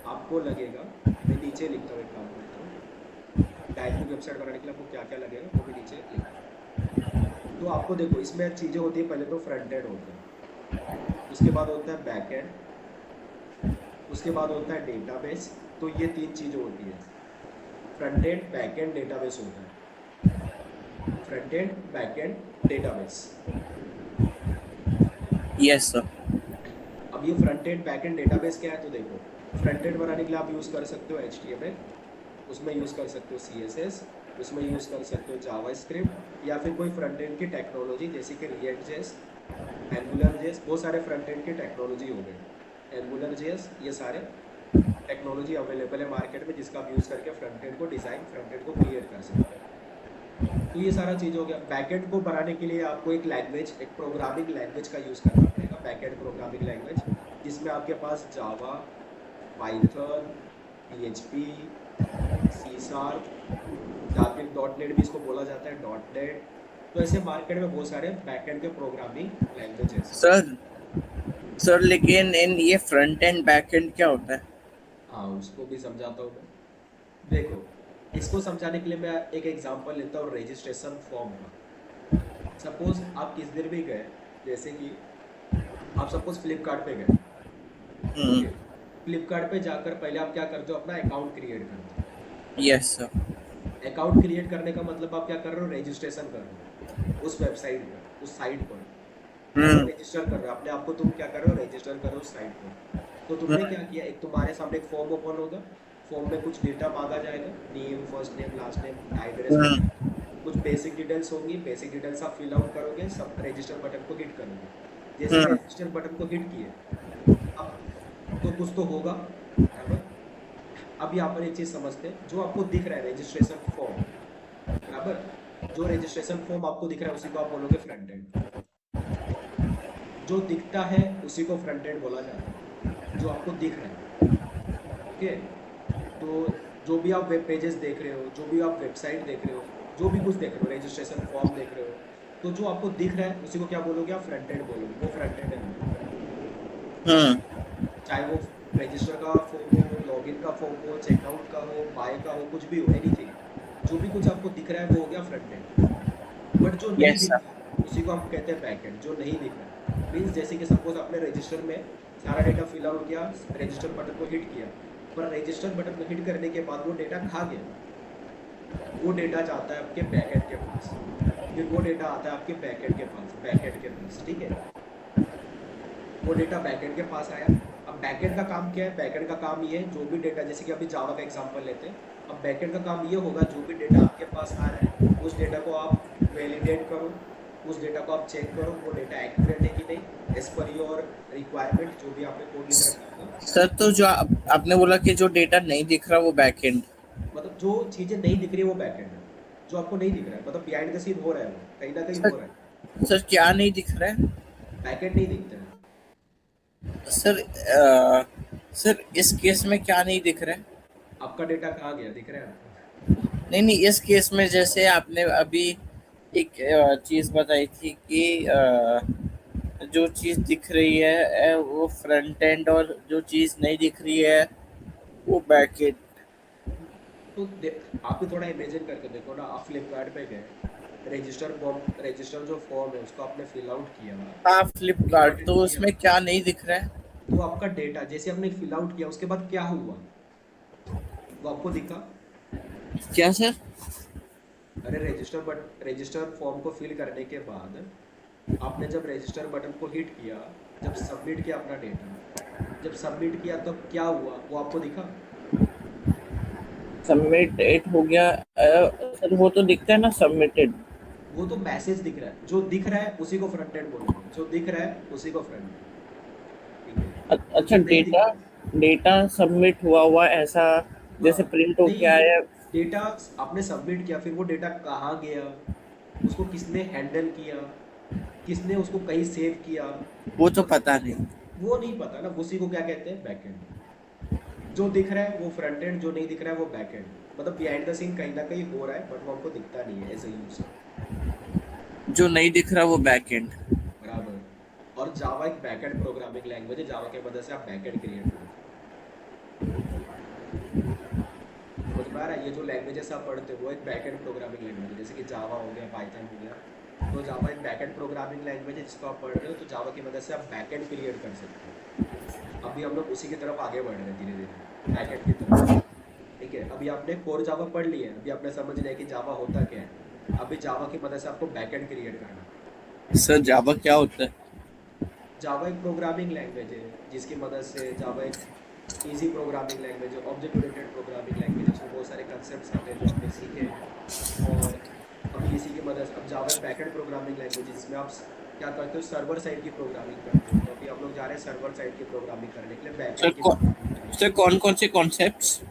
आपको लगेगा, मैं नीचे लिखता हूँ, एक काम करता हूँ, डायनेमिक वेबसाइट बनाने के लिए आपको क्या क्या लगेगा वो भी नीचे लिखता हूँ। तो आपको देखो इसमें चीज़ें होती है, पहले तो फ्रंट एंड होता है, उसके बाद होता है बैक एंड, उसके बाद होता है डेटाबेस। तो ये तीन चीज़ें होती है, front end, back end, database होता है। Front end, back end, database. Yes sir. अब ये front end, back end, database क्या है? तो देखो, फ्रंट एंड बनाने के लिए आप यूज़ कर सकते हो HTML, उसमें यूज़ कर सकते हो CSS, उसमें यूज़ कर सकते हो जावा स्क्रिप्ट, या फिर कोई फ्रंट एंड की टेक्नोलॉजी जैसे कि रिएक्ट जेस, एंगुलर जेस, बहुत सारे फ्रंट एंड की टेक्नोलॉजी हो गए, एंगुलर जेस, ये सारे टेक्नोलॉजी अवेलेबल है मार्केट में, जिसका आप यूज़ करके फ्रंट एंड को डिज़ाइन, फ्रंट एंड को क्रिएट कर सकते हो। तो ये सारा चीज़ हो गया। बैकएंड को बनाने के लिए आपको एक लैंग्वेज, एक प्रोग्रामिंग लैंग्वेज का यूज़ करना पड़ेगा, बैकएंड प्रोग्रामिंग लैंग्वेज, जिसमें आपके पास जावा, पाइथन, PHP, सी शार्प, या फिर डॉट नेट भी इसको बोला जाता है, डॉट नेट। तो ऐसे मार्केट में बहुत सारे बैकएंड के प्रोग्रामिंग लैंग्वेजेस हैं। सर सर लेकिन इन ये फ्रंट एंड बैक एंड क्या होता है? हाँ, उसको भी समझाता हूँ मैं। देखो, इसको समझाने के लिए मैं एक एग्जांपल लेता हूँ रजिस्ट्रेशन फॉर्म का। सपोज आप किस दिन भी गए, जैसे कि आप सपोज फ्लिपकार्ट पे गए। हम्म। ओके, फ्लिपकार्ट पे जाकर पहले आप क्या करते हो, अपना अकाउंट क्रिएट करते हो। Yes sir. अकाउंट क्रिएट करने का मतलब आप क्या कर रहे हो, रजिस्ट्रेशन कर रहे हो उस वेबसाइट पर, उस साइट पर। मतलब हम्म। रजिस्टर कर रहे हो अपने आप को, तुम क्या कर रहे हो, रजिस्टर कर रहे हो उस साइट पर। तो तुमने क्या किया, एक तुम्हारे सामने एक फॉर्म ओपन होगा, फॉर्म में कुछ डेटा मांगा जाएगा, name, first name, last name, address hmm. वगैरह, कुछ बेसिक डिटेल्स होंगी। बेसिक डिटेल्स आप फिल आउट करोगे, सब रजिस्टर बटन को हिट करोगे। जैसे ही हम्म। रजिस्टर बटन को हिट किए, अब तो कुछ तो होगा, बराबर। अब यहाँ पर एक चीज़ समझते हैं, जो आपको दिख रहा है रजिस्ट्रेशन फॉर्म, बराबर, जो रजिस्ट्रेशन फॉर्म आपको दिख रहा है उसी को आप बोलोगे फ्रंट एंड। जो दिखता है उसी को फ्रंट एंड बोला जाता है, जो आपको दिख रहा है। ओके, तो जो भी आप वेब पेजेस देख रहे हो, जो भी आप वेबसाइट देख रहे हो, जो भी कुछ देख रहे हो, रजिस्ट्रेशन फॉर्म देख रहे हो, तो जो आपको दिख रहा है उसी को क्या बोलोगे, आप फ्रंट एंड बोलोगे, वो फ्रंट एंड है हमारा। हम्म। चाहे वो रजिस्टर का फॉर्म हो, लॉगिन का फॉर्म हो, चेकआउट का हो, बाय का हो, कुछ भी हो, एनीथिंग, जो भी कुछ आपको दिख रहा है वो हो गया फ्रंट एंड। बट जो नहीं यस दिख सर। रहा उसी को हम कहते हैं बैक एंड। जो नहीं दिख रहा मीन्स, जैसे कि सपोज आपने रजिस्टर में सारा डेटा फिल आउट किया, रजिस्टर बटन को हिट किया, पर रजिस्टर बटन को हिट करने के बाद वो डेटा खा गया, वो डेटा जाता है आपके बैकएंड के पास, फिर वो डेटा आता है आपके बैकएंड के पास, बैकएंड के पास, ठीक है। वो डेटा बैकएंड के पास आया। अब बैकएंड का काम क्या है, बैकएंड का काम ये है, जो भी डेटा, जैसे कि अभी जावा का एग्जांपल लेते हैं, अब बैकएंड का काम ये होगा, जो भी डेटा आपके पास आ रहा है उस डेटा को आप वैलिडेट करो, उस डेटा को आप चेक करो, वो डेटा एक्यूरेट है कि नहीं, एज पर योर रिक्वायरमेंट, जो भी आपने कोड लिख रखा होगा। सर तो जो आपने बोला कि जो डेटा नहीं दिख रहा वो बैक एंड। मतलब जो चीज़ें नहीं दिख रही है वो बैकएंड है, जो आपको नहीं दिख रहा है, मतलब बिहाइंड द सीन हो रहा है, वो कहीं ना कहीं सर हो रहा है, सर क्या नहीं दिख रहा है? बैकएंड नहीं दिखता है। सर सर इस केस में क्या नहीं दिख रहा है? आपका डेटा कहाँ गया, दिख रहा है आपको? नहीं नहीं, इस केस में जैसे आपने अभी एक चीज बताई थी कि जो चीज दिख रही है वो फ्रंट एंड, और जो चीज नहीं दिख रही है वो बैक एंड। तो आप भी थोड़ा इमेजिन करके देखो ना, आप फ्लिपकार्ट पे गए, रजिस्टर जो फॉर्म है उसको आपने फिल आउट किया, हाँ फ्लिपकार्ट, तो सबमिट किया, उसमें क्या नहीं दिख रहा है? तो आपका डेटा जैसे आपने फिल आउट किया उसके बाद क्या हुआ वो आपको दिखा। क्या सर? अरे रजिस्टर फॉर्म को फिल करने के बाद आपने जब रजिस्टर बटन को हिट किया, जब सबमिट किया अपना डेटा, जब सबमिट किया तब क्या हुआ वो आपको दिखा। सबमिट एट हो गया सर, वो तो दिखता है ना सबमिटेड। वो तो मैसेज दिख रहा है, जो दिख रहा है उसी को फ्रंट एंड बोलेंगे, जो दिख रहा है उसी को फ्रंट एंड, ठीक है। अच्छा, जो नहीं दिख डेटा डेटा सबमिट हुआ हुआ ऐसा हाँ जैसे प्रिंट हो नहीं, के आया? डेटा आपने सबमिट किया, फिर वो डेटा कहाँ गया, उसको किसने हैंडल किया, किसने उसको कहीं सेव किया, वो तो मतलब पता नहीं। वो नहीं पता ना, उसी को क्या कहते हैं, बैक एंड। जो दिख रहा है वो फ्रंट एंड, जो नहीं दिख रहा है वो बैक एंड, मतलब बिहाइंड द सीन कहीं ना कहीं हो रहा है बट वो हमको दिखता नहीं है एज ए यूजर। जो नहीं दिख रहा वो बैक एंड। बराबर। और जावा एक बैकएंड प्रोग्रामिंग लैंग्वेज है, जावा की मदद से आप बैकएंड क्रिएट करते हो। समझ में आ रहा है, ये जो लैंग्वेजेस आप पढ़ते हो वो एक बैकएंड प्रोग्रामिंग लैंग्वेज है, जैसे कि जावा हो गया, पाइथन हो गया। तो जावा एक बैकएंड प्रोग्रामिंग लैंग्वेज है जिसको आप पढ़ रहे हो, तो जावा की मदद से आप बैकएंड क्रिएट कर सकते हो। अभी हम लोग उसी की तरफ आगे बढ़ रहे हैं धीरे धीरे, बैकएंड की तरफ, ठीक है। अभी आपने कोर जावा पढ़ लिया है, अभी आपने समझ लिया कि जावा होता क्या है। अभी जावा की मदद से आपको बैकएंड क्रिएट करना है। सर जावा क्या होता है? जावा एक प्रोग्रामिंग लैंग्वेज है जिसकी मदद से, जावा एक इजी प्रोग्रामिंग लैंग्वेज है, ऑब्जेक्ट ओरिएंटेड प्रोग्रामिंग लैंग्वेज है, उसमें बहुत सारे कंसेप्ट्स आते हैं जो आपने सीखे हैं। और अभी इसी की मदद से अब जावा एक बैकएंड प्रोग्रामिंग लैंग्वेज है जिसमें आप क्या करते हो, सर्वर साइड की प्रोग्रामिंग करते हो। तो अभी हम लोग जा रहे हैं सर्वर साइड की प्रोग्रामिंग करने के लिए, बैकएंड की प्रोग्रामिंग करने के सर लिए। कौन कौन से कॉन्सेप्ट्स?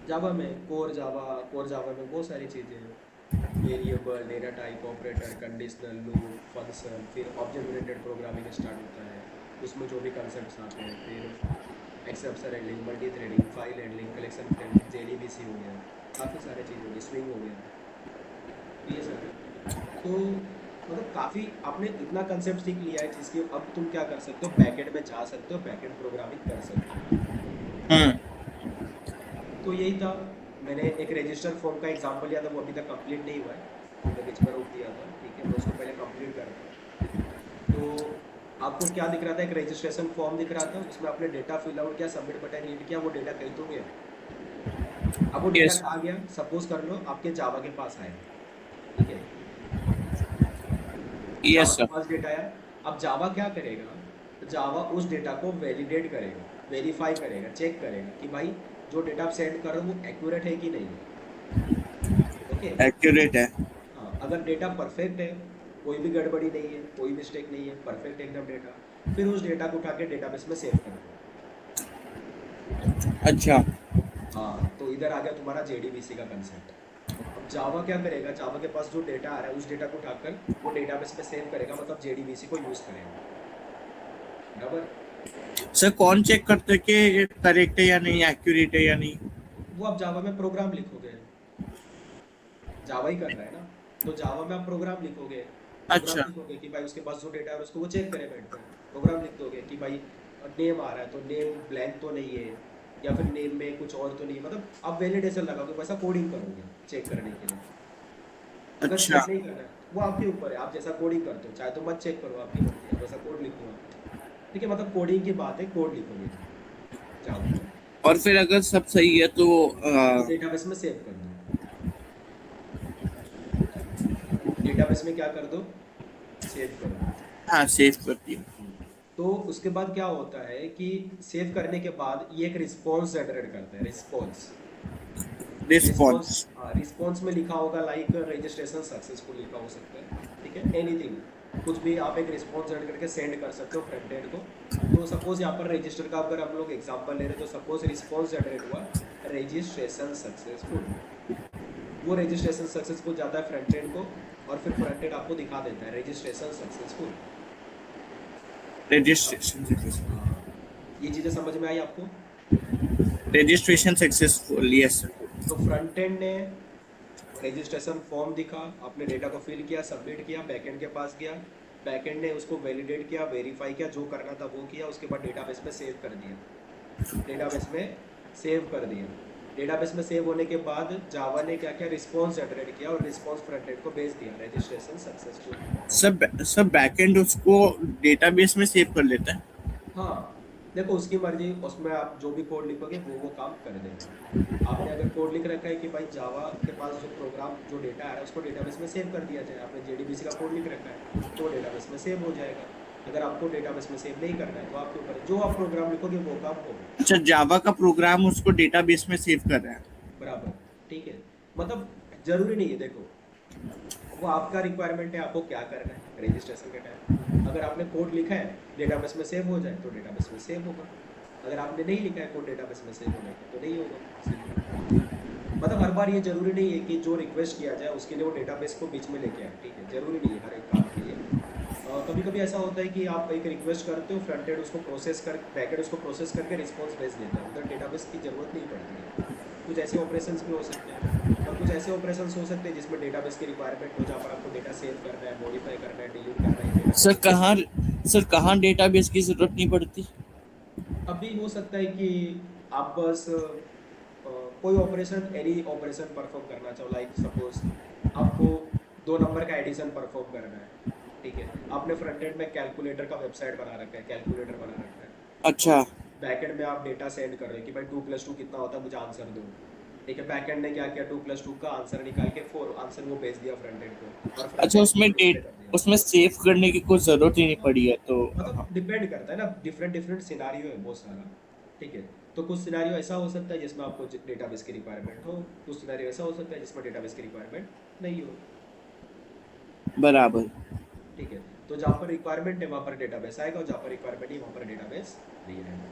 जावा में कोर जावा में बहुत सारी चीज़ें हैं, variable, data type, operator, conditional, loop, function, फिर ऑब्जेक्ट ओरिएंटेड प्रोग्रामिंग स्टार्ट होता है, उसमें जो भी कंसेप्ट्स आते हैं, फिर exception handling, multi threading, file handling, collection framework, JDBC हो गया, काफ़ी सारे चीज़ हो गई, स्विंग हो गया, तो ये सब है। तो मतलब काफ़ी आपने इतना कंसेप्ट सीख लिया है जिसकी अब तुम क्या कर सकते हो, बैकएंड में जा सकते हो, बैकएंड प्रोग्रामिंग कर सकते हो। हम्म। तो यही था, मैंने एक रजिस्टर फॉर्म का एग्जांपल लिया था, वो अभी तक कंप्लीट नहीं हुआ है, मैंने बीच में रोक दिया था, ठीक है, मैं उसको पहले कंप्लीट करता हूँ। तो आपको क्या दिख रहा था, एक रजिस्ट्रेशन फॉर्म दिख रहा था, उसमें आपने डेटा फिल आउट किया, सबमिट बटन हिट किया, वो डेटा कहीं तो गया। अब वो डेटा यस। कहाँ गया, सपोज कर लो आपके जावा के पास आया, ठीक है, जावा यस के सर। पास डेटा आया। अब जावा क्या करेगा, जावा उस डेटा को वैलिडेट करेगा, वेरीफाई करेगा, चेक करेगा कि भाई जो डेटा आप सेंड कर रहे हो वो एक्यूरेट है कि नहीं है, ओके। एक्यूरेट है। हाँ, अगर डेटा परफेक्ट है, कोई भी गड़बड़ी नहीं है, कोई मिस्टेक नहीं है, परफेक्ट एकदम डेटा, फिर उस डेटा को उठा के डेटाबेस में सेव कर दो। अच्छा। हाँ, तो इधर आ गया तुम्हारा जेडीबीसी का कंसेप्ट। अब जावा क्या करेगा, जावा के पास जो डेटा आ रहा है उस डेटा को उठाकर वो डेटाबेस में सेव करेगा, मतलब जेडीबीसी को यूज़ करेगा, बराबर। सर कौन चेक करते हैं कि करेक्ट है या नहीं, एक्यूरेट है या नहीं? वो आप जावा में प्रोग्राम लिखोगे, जावा ही कर रहा है ना, तो जावा में आप प्रोग्राम अच्छा। लिखोगे कि भाई उसके पास जो डेटा है उसको वो चेक करे बैठकर। प्रोग्राम लिख दोगे कि भाई नेम आ रहा है तो नेम ब्लैंक तो नहीं है, या फिर नेम में कुछ और तो नहीं है, मतलब आप वैलिडेशन लगाओगे, वैसा कोडिंग करोगे चेक करने के लिए। अगर अच्छा। चेक नहीं करना है वो आपके ऊपर है, आप जैसा कोडिंग करते हो, चाहे तो मत चेक करो, आपकी मर्जी है, आप वैसा कोड लिखो आप, ठीक है, मतलब कोडिंग की बात है, कोड लिखोगे जावा में, और फिर अगर सब सही है तो तो डेटाबेस में सेव कर दो, डेटाबेस में क्या कर दो, सेव कर दो। हाँ सेव कर दिया। तो उसके बाद क्या होता है कि सेव करने के बाद ये एक रिस्पॉन्स जनरेट करता है, रिस्पॉन्स। Response, response. हाँ, रिस्पॉन्स में लिखा होगा लाइक रजिस्ट्रेशन सक्सेसफुल लिखा हो सकता है, ठीक है, एनीथिंग, कुछ भी आप एक रिस्पॉन्स जनरेट करके सेंड कर सकते हो फ्रंट एंड को। तो सपोज यहाँ पर रजिस्टर का अगर हम लोग एग्जांपल ले रहे हैं, तो सपोज रिस्पॉन्स जनरेट हुआ रजिस्ट्रेशन सक्सेसफुल, वो रजिस्ट्रेशन सक्सेसफुल जाता है फ्रंट एंड को, और फिर फ्रंट एंड आपको दिखा देता है रजिस्ट्रेशन सक्सेसफुल। रजिस्ट्रेशन हाँ, ये चीज़ें समझ में आई आपको। Registration successful, yes sir. तो फ्रंट एंड ने रजिस्ट्रेशन फॉर्म दिखा, आपने डेटा को फिल किया, सबमिट किया, बैकएंड के पास गया, बैकएंड ने उसको वैलिडेट किया, वेरीफाई किया, जो करना था वो किया, उसके बाद डेटाबेस में सेव कर दिया, डेटाबेस में सेव कर दिया, डेटाबेस में सेव होने के बाद जावा ने क्या किया, रिस्पॉन्स जनरेट किया और रिस्पॉन्स फ्रंट एंड को भेज दिया, रजिस्ट्रेशन सक्सेसफुल। सब बैकएंड उसको डेटाबेस में सेव कर लेता है। हाँ, देखो उसकी मर्जी, उसमें आप जो भी कोड लिखोगे वो काम कर देगा। आपने अगर कोड लिख रखा है कि भाई जावा के पास जो प्रोग्राम जो डेटा आ रहा है उसको डेटाबेस में सेव कर दिया जाए, आपने जेडीबीसी का कोड लिख रखा है तो वो डेटाबेस में सेव हो जाएगा। अगर आपको डेटाबेस में सेव नहीं करना है तो आपके ऊपर है, जो आप प्रोग्राम लिखोगे वो काम होगा। अच्छा, जावा का प्रोग्राम उसको डेटाबेस में सेव कर रहा है। बराबर, ठीक है। मतलब जरूरी नहीं है, देखो वो आपका रिक्वायरमेंट है, आपको क्या करना है रजिस्ट्रेशन के टाइम। अगर आपने कोड लिखा है डेटाबेस में सेव हो जाए तो डेटाबेस में सेव होगा, अगर आपने नहीं लिखा है कोड डेटाबेस में सेव होने का तो नहीं होगा। मतलब हर बार ये जरूरी नहीं है कि जो रिक्वेस्ट किया जाए उसके लिए वो डेटाबेस को बीच में लेके आए, ठीक है, जरूरी नहीं है हर एक काम के लिए। कभी कभी ऐसा होता है कि आप एक रिक्वेस्ट करते हो, फ्रंट एंड उसको प्रोसेस कर, बैक एंड उसको प्रोसेस करके रिस्पॉन्स भेज देता है, उधर डेटाबेस की जरूरत नहीं पड़ती है। कुछ ऐसे ऑपरेशंस भी हो सकते हैं और कुछ ऐसे ऑपरेशंस हो सकते हैं जिसमें डेटाबेस की रिक्वायरमेंट हो, जहाँ पर आपको डेटा सेव करना है, मॉडिफाई करना है, डिलीट करना है डेटा। सर कहाँ सर कहाँ डेटाबेस की जरूरत नहीं पड़ती? अभी हो सकता है कि आप बस कोई ऑपरेशन, एनी ऑपरेशन परफॉर्म करना चाहो, लाइक सपोज आपको 2 नंबर का एडिशन परफॉर्म करना है, ठीक है, आपने फ्रंट एंड में कैलकुलेटर का वेबसाइट बना रखा है, कैलकुलेटर बना रखा है, अच्छा। बैक एंड में आप डेटा सेंड कर रहे हैं कि भाई 2+2 कितना होता है, मुझे आंसर दो, ठीक है, बैक एंड ने क्या किया, 2+2 का आंसर निकाल के 4 आंसर वो भेज दिया फ्रंट एंड को, और फ्रंट अच्छा, एंड उसमें डिस्प्ले कर दिया। उसमें सेव करने की कोई जरूरत ही नहीं हाँ, पड़ी है तो। मतलब हाँ। डिपेंड करता है ना, डिफरेंट डिफरेंट सिनारियो है बहुत सारा, ठीक है। तो कुछ सिनारियो ऐसा हो सकता है जिसमें आपको डेटाबेस की रिक्वायरमेंट हो, कुछ सिनारियो ऐसा हो सकता है जिसमें डेटाबेस की रिक्वायरमेंट नहीं हो, बराबर। ठीक है। तो जहाँ पर रिक्वायरमेंट है वहाँ पर डेटाबेस आएगा और जहाँ पर रिक्वायरमेंट नहीं वहाँ पर डेटाबेस नहीं रहेगा।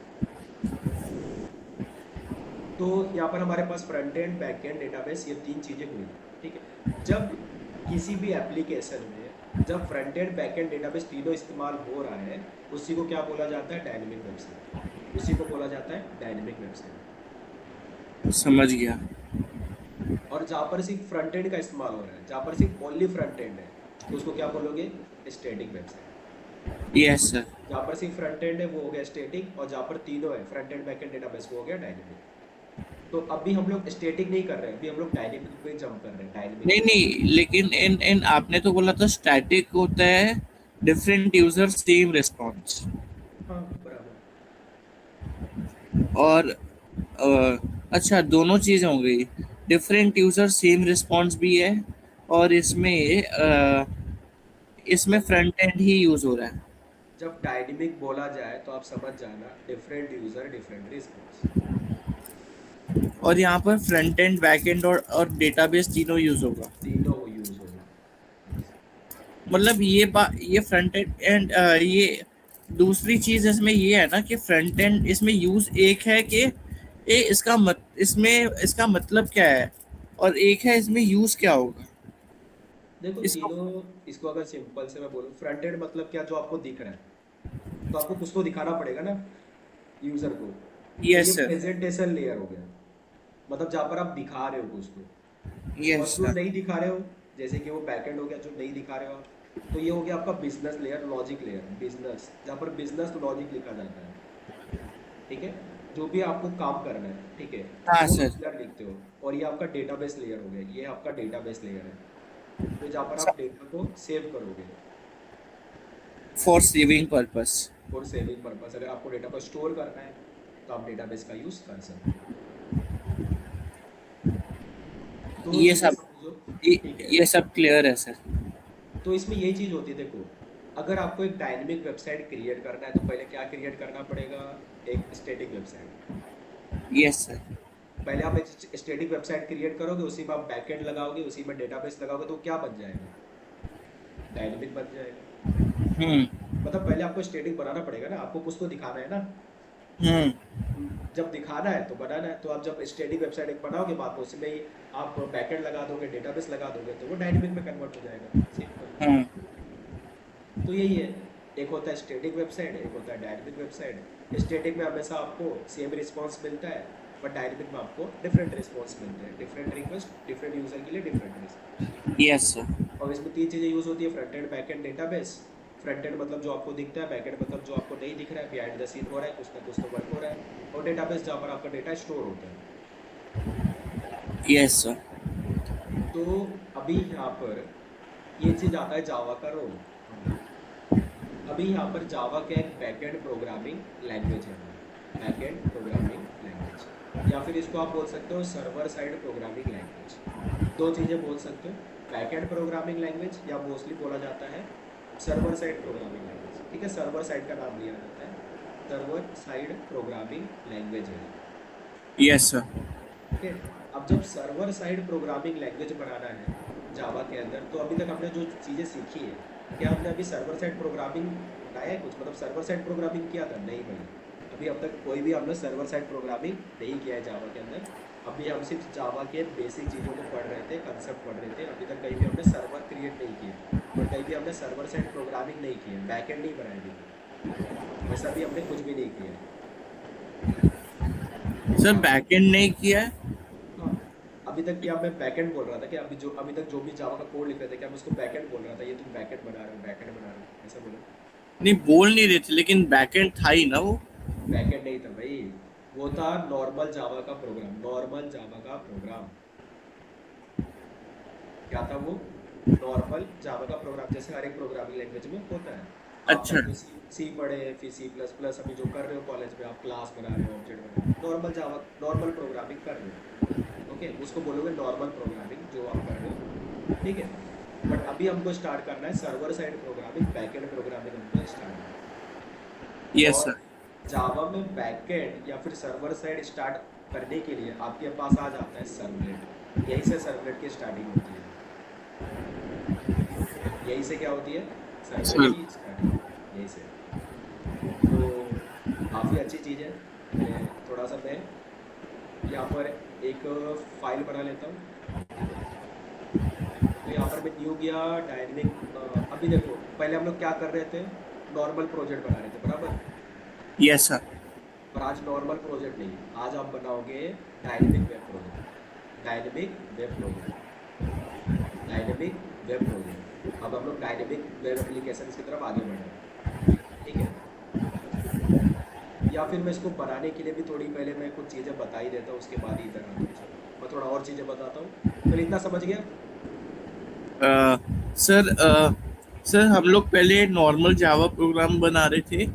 तो यहाँ पर हमारे पास front end, back end, database, ये 3 चीज़ें हुई, ठीक है। जब किसी भी एप्लीकेशन में जब front end, back end, database तीनों इस्तेमाल हो रहा है, उसी को क्या बोला जाता है, डायनेमिक वेबसाइट, उसी को बोला जाता है डायनेमिक वेबसाइट। समझ गया। और जहाँ पर सिर्फ फ्रंट एंड का इस्तेमाल हो रहा है, जहाँ पर सिर्फ ओनली फ्रंट एंड है, तो उसको क्या बोलोगे, स्टैटिक वेबसाइट। Yes sir. जहाँ पर सिर्फ फ्रंट एंड है वो हो गया स्टैटिक, और जहाँ पर तीनों है front end, back end, database, वो हो गया डायनेमिक। तो अभी हम लोग स्टैटिक नहीं कर रहे हैं, अभी हम लोग डायनेमिक पे जंप कर रहे हैं, डायनेमिक। नहीं नहीं, लेकिन इन इन आपने तो बोला था स्टैटिक होता है डिफरेंट यूजर सेम रिस्पॉन्स, हाँ बराबर। और अच्छा दोनों चीजें हो गई। डिफरेंट यूजर सेम रिस्पॉन्स भी है, और इसमें फ्रंट एंड ही यूज हो रहा है। जब डायनेमिक बोला जाए तो आप समझ जाना, डिफरेंट यूजर डिफरेंट रिस्पॉन्स, और यहाँ पर फ्रंट एंड, बैक एंड और डेटाबेस तीनों यूज होगा। तीनों यूज होगा। मतलब ये फ्रंट एंड ये दूसरी चीज इसमें ये है ना कि फ्रंट एंड इसमें यूज एक है कि इसमें इसका मतलब क्या है, और एक है इसमें यूज क्या होगा देखो इसको। तीनों, इसको अगर सिंपल से मैं बोलूँ, फ्रंट एंड मतलब क्या, जो आपको दिख रहा है, तो आपको कुछ तो दिखाना पड़ेगा ना यूजर को, तो ये यस सर। प्रेजेंटेशन लेयर हो गया, मतलब जहाँ पर आप दिखा रहे हो कुछ को। और यस जो सर। नहीं दिखा रहे हो, जैसे कि वो बैकएंड हो गया, जो नहीं दिखा रहे हो आप, तो ये हो गया आपका business layer, logic layer, business, जहाँ पर बिजनेस लॉजिक लिखा जाता है, ठीक है, जो भी आपको काम करना है, ठीक है, हाँ वो सर। लेयर लिखते हो। और ये आपका डेटाबेस लेयर हो गया, ये आपका डेटाबेस लेयर है, तो जहाँ पर आप डेटा को सेव करोगे for saving purpose. For saving purpose. अगर आपको डेटा को स्टोर करना है तो आप डेटाबेस का यूज कर सकते हो। तो ये ये सब समझो, ये, ठीक है। ये सब क्लियर है सर। तो इसमें यही चीज़ होती है, देखो अगर आपको एक डायनेमिक वेबसाइट क्रिएट करना है तो पहले क्या क्रिएट करना पड़ेगा, एक स्टैटिक वेबसाइट। Yes sir. पहले आप एक स्टैटिक वेबसाइट क्रिएट करोगे, उसी में आप बैकएंड लगाओगे, उसी में डेटाबेस लगाओगे, तो क्या बन जाएगा, डायनेमिक बन जाएगा। मतलब पहले आपको स्टैटिक बनाना पड़ेगा ना, आपको कुछ तो दिखाना है ना। जब दिखाना है तो बनाना है, तो आप जब स्टैटिक वेबसाइट एक बनाओगे, बाद में उसमें ही आप बैकएंड लगा दोगे, डेटाबेस लगा दोगे, तो वो डायनेमिक में कन्वर्ट हो जाएगा, सिंपल। तो यही है, एक होता है स्टैटिक वेबसाइट, एक होता है डायनेमिक वेबसाइट। स्टैटिक में हमेशा आपको सेम रिस्पॉन्स मिलता है, बट डायनेमिक में आपको डिफरेंट रिस्पॉन्स मिलते हैं, डिफरेंट रिक्वेस्ट डिफरेंट यूजर के लिए डिफरेंट रिस्पॉन्स। Yes sir. और इसमें 3 चीज़ें यूज़ होती है, front end, back end, database. Front end मतलब जो आपको दिखता है, बैक एंड मतलब जो आपको नहीं दिख रहा है, बिहाइंड द सीन हो रहा है, कुछ ना कुछ तो वर्क हो रहा है, और डेटाबेस जहाँ पर आपका डेटा स्टोर होता है। Yes, sir. तो अभी यहाँ पर ये चीज़ आता है जावा का रोल। अभी यहाँ पर जावा का एक बैकएंड प्रोग्रामिंग लैंग्वेज है, बैकएंड प्रोग्रामिंग लैंग्वेज, या फिर इसको आप बोल सकते हो सर्वर साइड प्रोग्रामिंग लैंग्वेज। दो चीज़ें बोल सकते हो, बैकएंड प्रोग्रामिंग लैंग्वेज या मोस्टली बोला जाता है सर्वर साइड प्रोग्रामिंग लैंग्वेज। ठीक है, सर्वर साइड का नाम लिया जाता है, सर्वर साइड प्रोग्रामिंग लैंग्वेज है। Yes, sir. ठीक है, अब जब सर्वर साइड प्रोग्रामिंग लैंग्वेज बनाना है जावा के अंदर, तो अभी तक हमने जो चीज़ें सीखी है, क्या हमने अभी सर्वर साइड प्रोग्रामिंग बनाया है कुछ, मतलब सर्वर साइड प्रोग्रामिंग किया था? नहीं भाई, अभी अब तक कोई भी हमने सर्वर साइड प्रोग्रामिंग नहीं किया है जावा के अंदर। अभी हम सिर्फ जावा के बेसिक चीज़ों को पढ़ रहे थे, कंसेप्ट पढ़ रहे थे। अभी तक कहीं भी हमने सर्वर क्रिएट नहीं किया और कहीं भी हमने सर्वर साइड प्रोग्रामिंग नहीं की है, बैकएंड नहीं बनाया अभी, वैसा भी हमने कुछ भी नहीं किया है। सर बैकएंड नहीं किया है? हाँ, अभी तक क्या मैं बैकएंड बोल रहा था कि अभी तक जो भी जावा का कोड लिख रहे थे, क्या मैं उसको बैकएंड बोल रहा था, ये तुम बैकएंड बना रहे हो, बैकएंड बना रहे हो, ऐसा बोलो? नहीं, बोल नहीं रहे थे, लेकिन बैकएंड था ही ना वो। बैकएंड नहीं था भाई, वो था नॉर्मल जावा का प्रोग्राम, नॉर्मल जावा का प्रोग्राम। क्या था वो? नॉर्मल जावा का प्रोग्राम, जैसे हर एक प्रोग्रामिंग लैंग्वेज में होता है। आप अच्छा। पहले सी पढ़े, फिर सी प्लस प्लस, अभी जो कर रहे हो कॉलेज में आप क्लास बना रहे हो, ऑब्जेक्ट बना रहे हो, नॉर्मल जावा नॉर्मल प्रोग्रामिंग कर रहे हो। ओके, उसको बोलोगे नॉर्मल प्रोग्रामिंग जो आप कर रहे हो। ठीक है, बट अभी हमको स्टार्ट करना है server side programming, backend programming हमको स्टार्ट करना है। यस और सर। जावा में बैकएंड या फिर सर्वर साइड स्टार्ट करने के लिए आपके पास आ जाता है सर्वलेट। यहीं से सर्वलेट की स्टार्टिंग होती है। यहीं से क्या होती है? सर्वलेट की स्टार्टिंग, यहीं से। तो काफ़ी अच्छी चीज़ है। थोड़ा सा मैं यहाँ पर एक फाइल बना लेता हूँ। तो यहाँ पर मैं न्यू गया डायनेमिक। अभी देखो, पहले हम लोग क्या कर रहे थे, नॉर्मल प्रोजेक्ट बना रहे थे, बराबर? Yes sir. पर आज नॉर्मल प्रोजेक्ट नहीं, आज आप बनाओगे dynamic web project, dynamic web project, dynamic web project. अब हम लोग डायनेमिक वेब एप्लीकेशन की तरफ आगे बढ़ रहे हैं। ठीक है, या फिर मैं इसको बनाने के लिए भी थोड़ी पहले मैं कुछ चीज़ें बता ही देता हूँ, उसके बाद ही इधर आता हूँ। मैं थोड़ा और चीज़ें बताता हूँ, तो इतना समझ गया? सर सर हम लोग पहले नॉर्मल जावा प्रोग्राम बना रहे थे,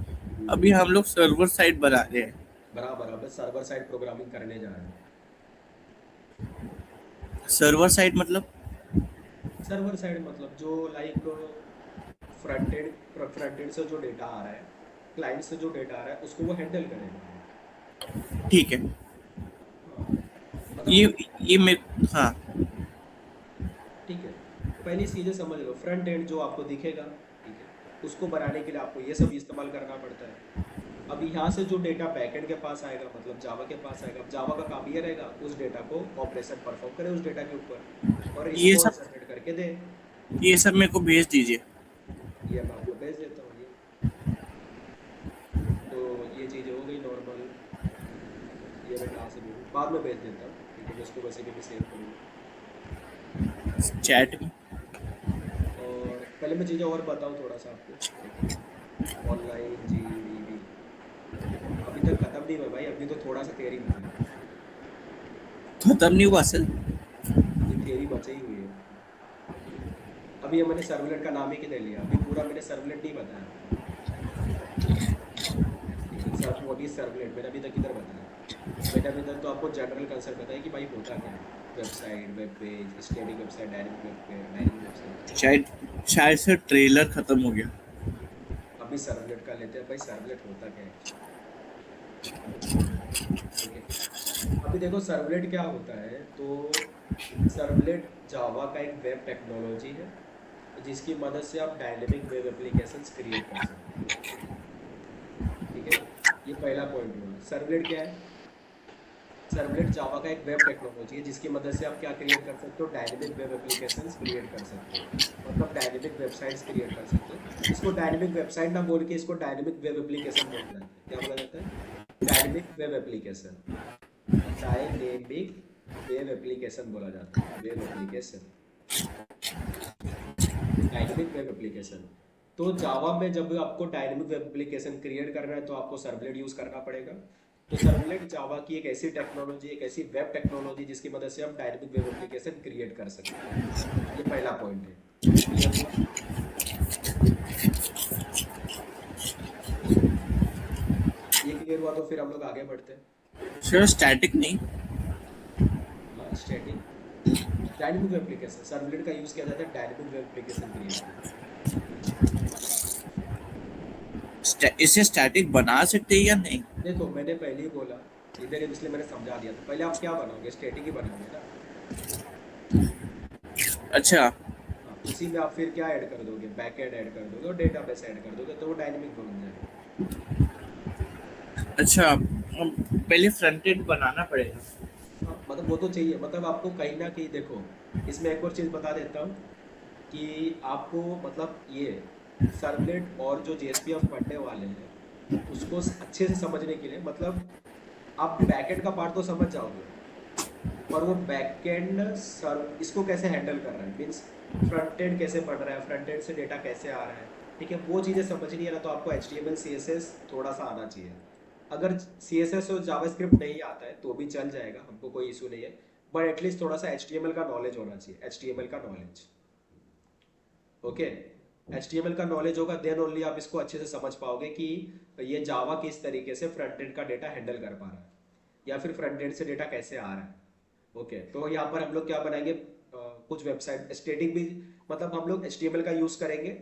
अभी हम लोग सर्वर साइड बना रहे हैं। बराबर, अब सर्वर साइड प्रोग्रामिंग करने जा रहे हैं। सर्वर साइड मतलब? सर्वर साइड मतलब जो लाइक फ्रंट एंड से जो डेटा आ रहा है, क्लाइंट से जो डेटा आ रहा है, उसको वो हैंडल करेगा। ठीक है। हाँ, ये मतलब ये मैं हाँ। ठीक है, पहली चीज़ें समझ लो, फ्रंट एंड जो आपको दिखेगा, ठीक है, उसको बनाने के लिए आपको ये सब इस्तेमाल करना पड़ता है। अब यहाँ से जो डेटा बैकएंड के पास आएगा, मतलब जावा के पास आएगा, अब जावा का काम ये रहेगा उस डेटा को ऑपरेशन परफॉर्म करे उस डेटा के ऊपर और ये इसको सब सबमिट करके दे। ये सब मेरे को भेज दीजिए। ये मैं आपको भेज देता हूँ। ये तो ये चीज़ें हो गई नॉर्मल। ये मैं कहाँ से भेजूँ, बाद में भेज देता हूँ क्योंकि मैं इसको वैसे भी सेव करूँगा। चैट में। और पहले मैं चीज़ें और बताऊँ थोड़ा सा आपको। ऑनलाइन GDB अभी तक ख़त्म नहीं हुआ भाई, अभी तो थोड़ा सा थियरी बचा है। खत्म नहीं हुआ सर? अभी थियरी बची हुई है। अभी ये मैंने सर्वलेट का नाम ही किधर लिया, अभी पूरा मैंने सर्वलेट नहीं बताया आपको। ठीक है, सर व्हाट इज सर्वलेट मैंने अभी तक किधर बताया? मैंने अभी तक तो आपको जनरल कंसेप्ट बताया कि भाई होता क्या है, website, web page, static website, dynamic website. शायद शायद से ट्रेलर खत्म हो गया। अभी सर्वलेट का लेते हैं भाई, सर्वलेट होता क्या है? ठीक है, अभी देखो सर्वलेट क्या होता है। तो सर्वलेट जावा का एक वेब टेक्नोलॉजी है जिसकी मदद से आप डायनेमिक वेब एप्लीकेशंस क्रिएट कर सकते हैं। ठीक है, ये पहला पॉइंट हुआ। सर्वलेट क्या है? सर्वलेट जावा का एक वेब टेक्नोलॉजी है जिसकी मदद से आप क्या क्रिएट कर सकते हो, डायनेमिक वेब एप्लीकेशंस क्रिएट कर सकते हो, मतलब डायनेमिक वेबसाइट्स क्रिएट कर सकते हो। इसको डायनेमिक वेबसाइट ना बोल के इसको डायनेमिक वेब एप्लीकेशन बोला जाता है। क्या बोला जाता है? Dynamic web application, dynamic web application बोला जाता है, web application, dynamic web application. तो जावा में जब आपको डायनेमिक वेब एप्लीकेशन क्रिएट करना है तो आपको सर्वलेट यूज़ करना पड़ेगा। तो सर्वलेट जावा की एक ऐसी टेक्नोलॉजी, एक ऐसी वेब टेक्नोलॉजी जिसकी मदद से हम डायनेमिक वेब एप्लीकेशन क्रिएट कर सकते हैं। ये पहला पॉइंट है। क्लियर हुआ? ये क्लियर हुआ तो फिर हम लोग आगे बढ़ते हैं। सर स्टैटिक नहीं, हाँ, static dynamic web application, servlet का यूज़ किया जाता है डायनेमिक वेब एप्लीकेशन क्रिएट करने। इसे स्टैटिक बना सकते हैं या नहीं? देखो मैंने पहले ही बोला इधर, इसलिए मैंने समझा दिया था। पहले आप क्या बनाओगे? स्टैटिक ही बनाओगे ना। अच्छा हाँ, उसी में आप फिर क्या ऐड कर दोगे? बैक एंड ऐड कर दोगे और डेटाबेस ऐड कर दोगे, तो वो डायनेमिक बन जाएगा। अच्छा, पहले फ्रंट एंड बनाना पड़ेगा। हाँ, मतलब वो तो चाहिए, मतलब आपको कहीं ना कहीं देखो, इसमें एक और चीज़ बता देता हूँ कि आपको मतलब ये सर्वलेट और जो जेएसपी हम पढ़ने वाले हैं उसको अच्छे से समझने के लिए, मतलब आप बैकएंड का पार्ट तो समझ जाओगे, पर वो बैकएंड सर्व इसको कैसे हैंडल कर रहा है, मीन्स फ्रंट एंड कैसे पढ़ रहा है, फ्रंट एंड से डेटा कैसे आ रहा है, ठीक है, वो चीज़ें समझनी है ना, तो आपको HTML CSS थोड़ा सा आना चाहिए। अगर CSS और जावास्क्रिप्ट नहीं आता है तो भी चल जाएगा, हमको कोई इशू नहीं है, बट एटलीस्ट थोड़ा सा HTML का नॉलेज होना चाहिए, HTML का नॉलेज। ओके, HTML का नॉलेज होगा देन ओनली आप इसको अच्छे से समझ पाओगे कि ये जावा किस तरीके से फ्रंट एंड का डेटा हैंडल कर पा रहा है या फिर फ्रंट एंड से डेटा कैसे आ रहा है। ओके, तो यहाँ पर हम लोग क्या बनाएंगे, कुछ वेबसाइट स्टेटिक भी, मतलब हम लोग HTML का यूज़ करेंगे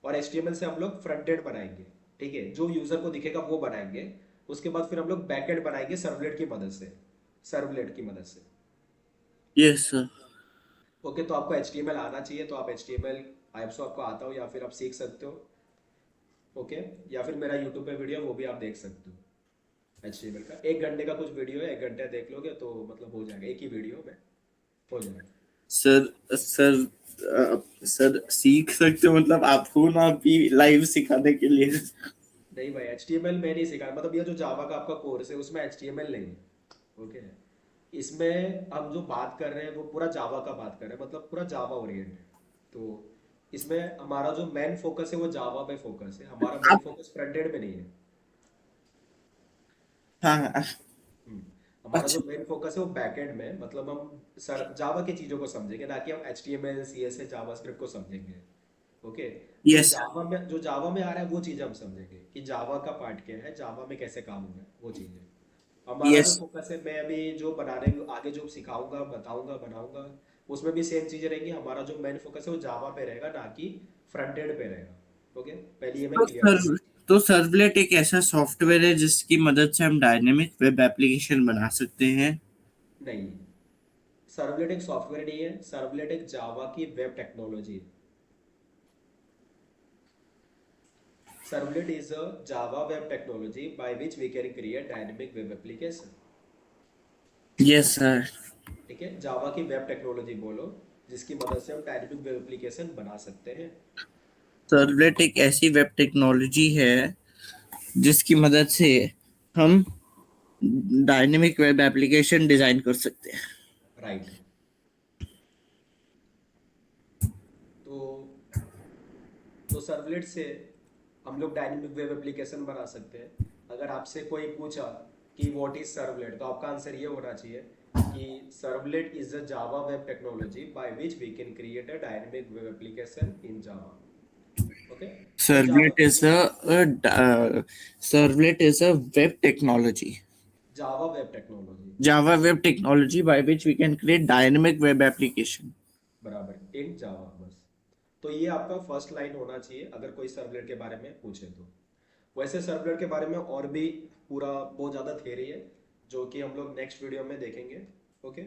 और HTML से हम लोग फ्रंट एंड बनाएंगे, ठीक है, जो यूज़र को दिखेगा वो बनाएंगे। उसके बाद फिर हम लोग बैक एंड बनाएंगे सर्वलेट की मदद से, सर्वलेट की मदद से। Yes sir. ओके, तो आपको HTML आना चाहिए, तो आप HTML आईएफएस आपको आता हो या फिर आप सीख सकते हो। ओके, या फिर मेरा यूट्यूब पे वीडियो वो भी आप देख सकते हो। HTML का 1 घंटे का कुछ वीडियो है, 1 घंटे देख लोगे तो मतलब हो जाएगा, एक ही वीडियो में हो जाएगा। सर सर सर सीख सकते हो मतलब आपको ना अभी लाइव सिखाने के लिए? नहीं भाई, HTML मैं नहीं सिखा, मतलब ये जो जावा का आपका कोर्स है उसमें HTML नहीं है। ओके, इसमें हम जो बात कर रहे हैं वो पूरा जावा का बात कर रहे हैं, मतलब पूरा जावा ओरिएंट है। तो इसमें हमारा जो मेन फोकस है वो जावा पे फोकस है, हमारा मेन आप फोकस फ्रंट एंड में नहीं है। हाँ हाँ, हम्म, हमारा जो अच्छा मेन फोकस है वो बैकएंड में है, मतलब हम सर जावा की चीज़ों को समझेंगे ना कि हम HTML CSS जावास्क्रिप्ट को समझेंगे। ओके, जो यस जावा में आ रहा है वो चीज़ हम समझेंगे कि जावा का पार्ट क्या है, जावा में कैसे काम होगा, वो चीज़ें। हमारा जो यस फोकस है, मैं अभी जो बनाने आगे जो सिखाऊंगा बताऊंगा बनाऊंगा उसमें भी सेम चीज़ें रहेंगी। हमारा जो मेन फोकस है वो जावा पे रहेगा, ना कि फ्रंट एंड पे रहेगा। ओके, पहले ये मैं तो क्लियर कर सर, तो सर्वलेट एक ऐसा सॉफ्टवेयर है जिसकी मदद से हम डायनेमिक वेब एप्लीकेशन बना सकते हैं? नहीं, सर्वलेट एक सॉफ्टवेयर नहीं है, सर्वलेट एक जावा की वेब टेक्नोलॉजी है। Servlet is a Java web technology by which we can create dynamic web application. Yes sir. ठीक है, जावा की वेब टेक्नोलॉजी बोलो जिसकी मदद से हम डायनेमिक वेब एप्लीकेशन बना सकते हैं। सर्वलेट एक ऐसी वेब टेक्नोलॉजी है जिसकी मदद से हम डायनेमिक वेब एप्लीकेशन डिजाइन कर सकते हैं। राइट। तो सर्वलेट से हम लोग डायनेमिक वेब एप्लीकेशन बना सकते हैं। अगर आपसे कोई पूछा कि व्हाट इज सर्वलेट, तो आपका आंसर ये होना चाहिए कि servlet is a Java web technology by which we can create a dynamic web application in Java. Okay, तो Java servlet is a servlet is a web technology, Java web technology Java web technology by which we can create dynamic web application. बराबर इन जावा, बस। तो ये आपका first line होना चाहिए अगर कोई सर्वलेट के बारे में पूछे तो। वैसे सर्वलेट के बारे में और भी पूरा बहुत ज़्यादा थियरी है जो कि हम लोग नेक्स्ट वीडियो में देखेंगे। ओके,